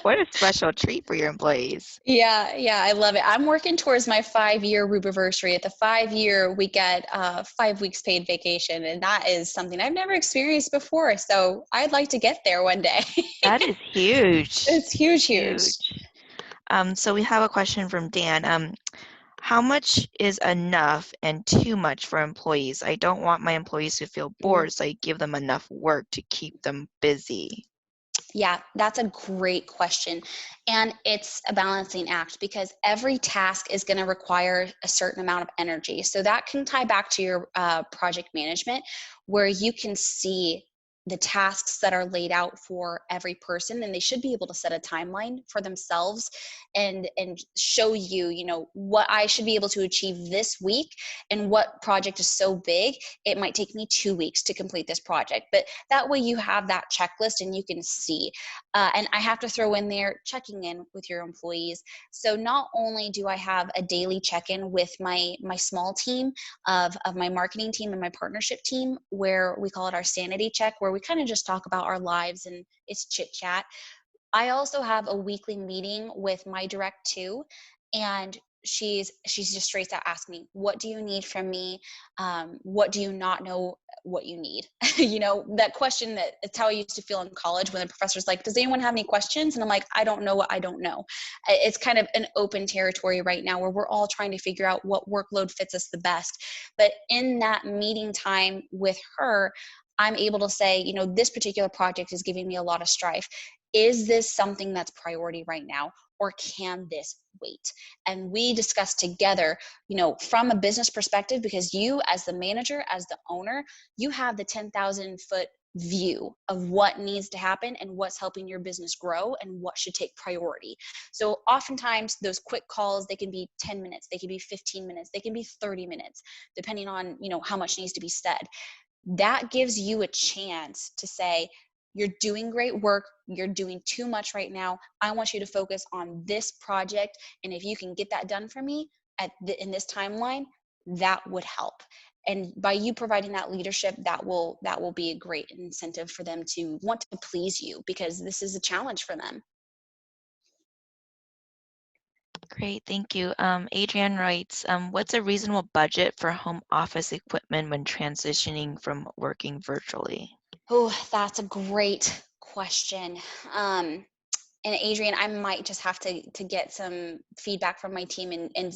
What a special treat for your employees. Yeah, I love it. I'm working towards my 5-year Rubiversary. At the 5-year, we get 5 weeks paid vacation, and that is something I've never experienced before. So I'd like to get there one day. That is huge. It's huge. So we have a question from Dan. How much is enough and too much for employees? I don't want my employees to feel bored, so I give them enough work to keep them busy. Yeah, that's a great question. And it's a balancing act, because every task is going to require a certain amount of energy. So that can tie back to your project management, where you can see the tasks that are laid out for every person, and they should be able to set a timeline for themselves and show you, you know, what I should be able to achieve this week, and what project is so big it might take me 2 weeks to complete this project. But that way you have that checklist and you can see. And I have to throw in there checking in with your employees. So not only do I have a daily check-in with my small team of my marketing team and my partnership team, where we call it our sanity check, where we kind of just talk about our lives and it's chit chat. I also have a weekly meeting with my direct two, and she's just straight out asking me, what do you need from me? What do you not know what you need? You know, that question, that it's how I used to feel in college when the professor's like, does anyone have any questions? And I'm like, I don't know what I don't know. It's kind of an open territory right now, where we're all trying to figure out what workload fits us the best. But in that meeting time with her, I'm able to say, you know, this particular project is giving me a lot of strife. Is this something that's priority right now, or can this wait? And we discuss together, you know, from a business perspective, because you as the manager, as the owner, you have the 10,000-foot view of what needs to happen and what's helping your business grow and what should take priority. So oftentimes those quick calls, they can be 10 minutes, they can be 15 minutes, they can be 30 minutes, depending on, you know, how much needs to be said. That gives you a chance to say, you're doing great work, you're doing too much right now, I want you to focus on this project, and if you can get that done for me in this timeline, that would help. And by you providing that leadership, that will be a great incentive for them to want to please you, because this is a challenge for them. Great, thank you. Adrienne writes, what's a reasonable budget for home office equipment when transitioning from working virtually? Oh, that's a great question. And Adrienne, I might just have to get some feedback from my team and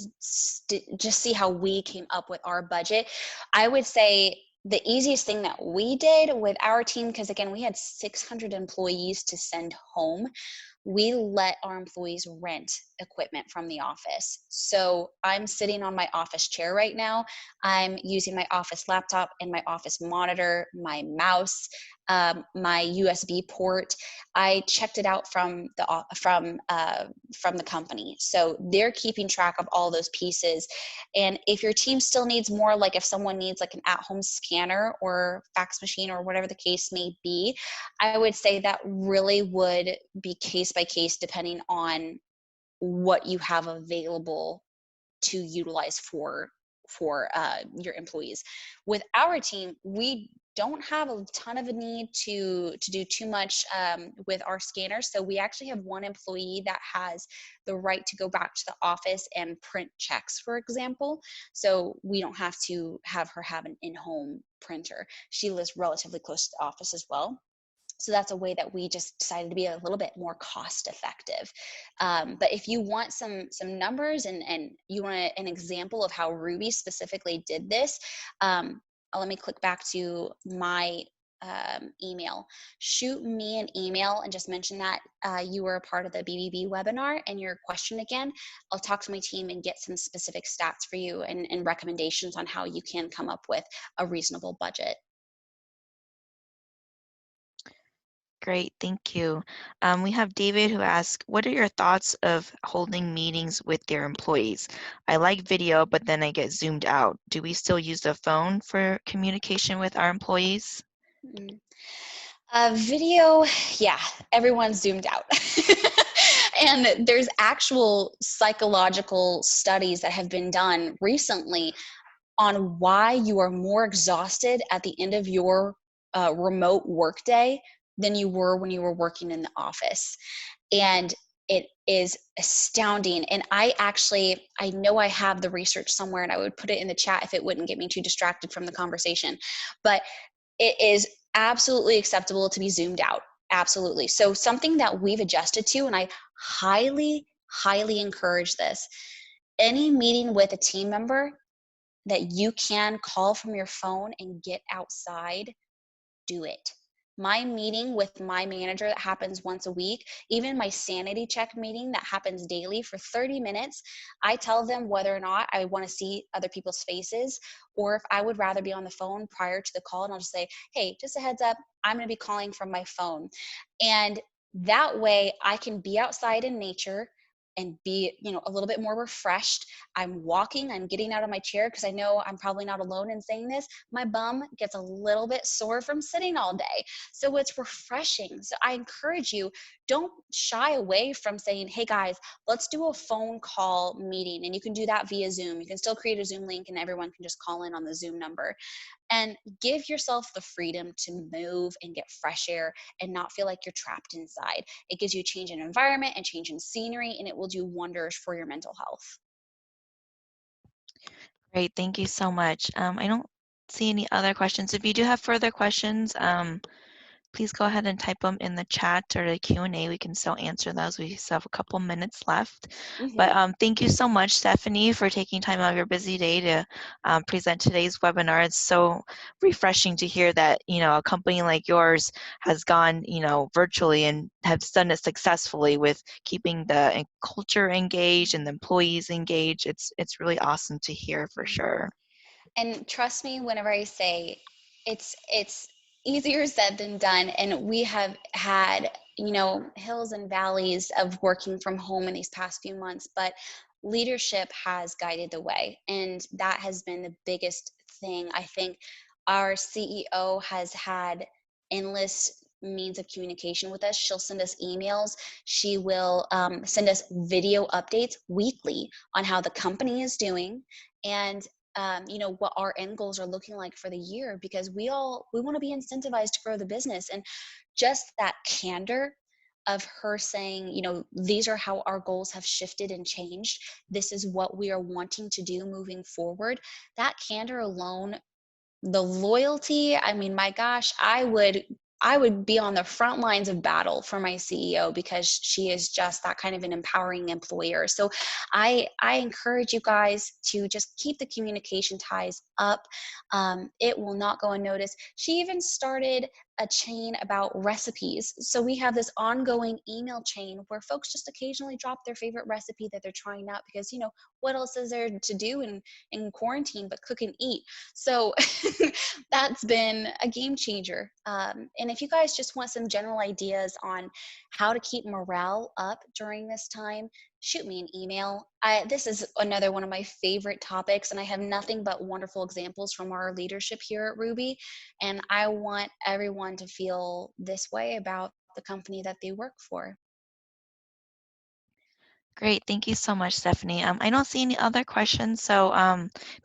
just see how we came up with our budget. I would say the easiest thing that we did with our team, because again, we had 600 employees to send home. we let our employees rent equipment from the office. So I'm sitting on my office chair right now. I'm using my office laptop and my office monitor, my mouse, my USB port. I checked it out from the company. So they're keeping track of all those pieces. And if your team still needs more, like if someone needs like an at-home scanner or fax machine or whatever the case may be, I would say that really would be case by case depending on what you have available to utilize for your employees. With our team, we don't have a ton of a need to do too much with our scanners. So we actually have one employee that has the right to go back to the office and print checks, for example. So we don't have to have her have an in-home printer. She lives relatively close to the office as well. So that's a way that we just decided to be a little bit more cost effective. But if you want some numbers and you want an example of how Ruby specifically did this, let me click back to my email. Shoot me an email and just mention that you were a part of the BBB webinar and your question again. I'll talk to my team and get some specific stats for you and recommendations on how you can come up with a reasonable budget. Great, thank you. We have David who asks, what are your thoughts of holding meetings with their employees? I like video, but then I get zoomed out. Do we still use the phone for communication with our employees? Video, yeah, everyone's zoomed out. And there's actual psychological studies that have been done recently on why you are more exhausted at the end of your remote workday than you were when you were working in the office. And it is astounding. And I know I have the research somewhere and I would put it in the chat if it wouldn't get me too distracted from the conversation. But it is absolutely acceptable to be zoomed out. Absolutely. So something that we've adjusted to, and I highly, highly encourage this, any meeting with a team member that you can call from your phone and get outside, do it. My meeting with my manager that happens once a week, even my sanity check meeting that happens daily for 30 minutes, I tell them whether or not I want to see other people's faces or if I would rather be on the phone prior to the call. And I'll just say, hey, just a heads up, I'm going to be calling from my phone. And that way I can be outside in nature and be, a little bit more refreshed. I'm walking, I'm getting out of my chair because I know I'm probably not alone in saying this. My bum gets a little bit sore from sitting all day. So it's refreshing. So I encourage you, don't shy away from saying, hey guys, let's do a phone call meeting. And you can do that via Zoom. You can still create a Zoom link and everyone can just call in on the Zoom number. And give yourself the freedom to move and get fresh air and not feel like you're trapped inside. It gives you a change in environment and change in scenery, and it will do wonders for your mental health. Great, thank you so much. I don't see any other questions. If you do have further questions, please go ahead and type them in the chat or the Q&A. We can still answer those. We still have a couple minutes left. But thank you so much, Stephanie, for taking time out of your busy day to present today's webinar. It's so refreshing to hear that, a company like yours has gone, virtually and has done it successfully with keeping the culture engaged and the employees engaged. It's really awesome to hear for sure. And trust me, whenever I say it's easier said than done. And we have had, hills and valleys of working from home in these past few months, but leadership has guided the way. And that has been the biggest thing. I think our CEO has had endless means of communication with us. She'll send us emails. She will send us video updates weekly on how the company is doing and what our end goals are looking like for the year, because we want to be incentivized to grow the business. And just that candor of her saying, these are how our goals have shifted and changed. This is what we are wanting to do moving forward. That candor alone, the loyalty, I mean, my gosh, I would be on the front lines of battle for my CEO because she is just that kind of an empowering employer. So I encourage you guys to just keep the communication ties up. It will not go unnoticed. She even started a chain about recipes. So we have this ongoing email chain where folks just occasionally drop their favorite recipe that they're trying out because, you know, what else is there to do in quarantine but cook and eat? So that's been a game changer. And if you guys just want some general ideas on how to keep morale up during this time, shoot me an email. This is another one of my favorite topics, and I have nothing but wonderful examples from our leadership here at Ruby. And I want everyone to feel this way about the company that they work for. Great. Thank you so much, Stephanie. I don't see any other questions. So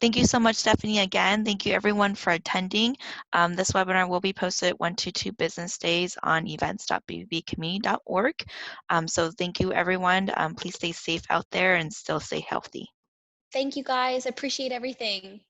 thank you so much, Stephanie, again. Thank you, everyone, for attending. This webinar will be posted 1 to 2 business days on events.bbcommunity.org. So thank you, everyone. Please stay safe out there and still stay healthy. Thank you, guys. I appreciate everything.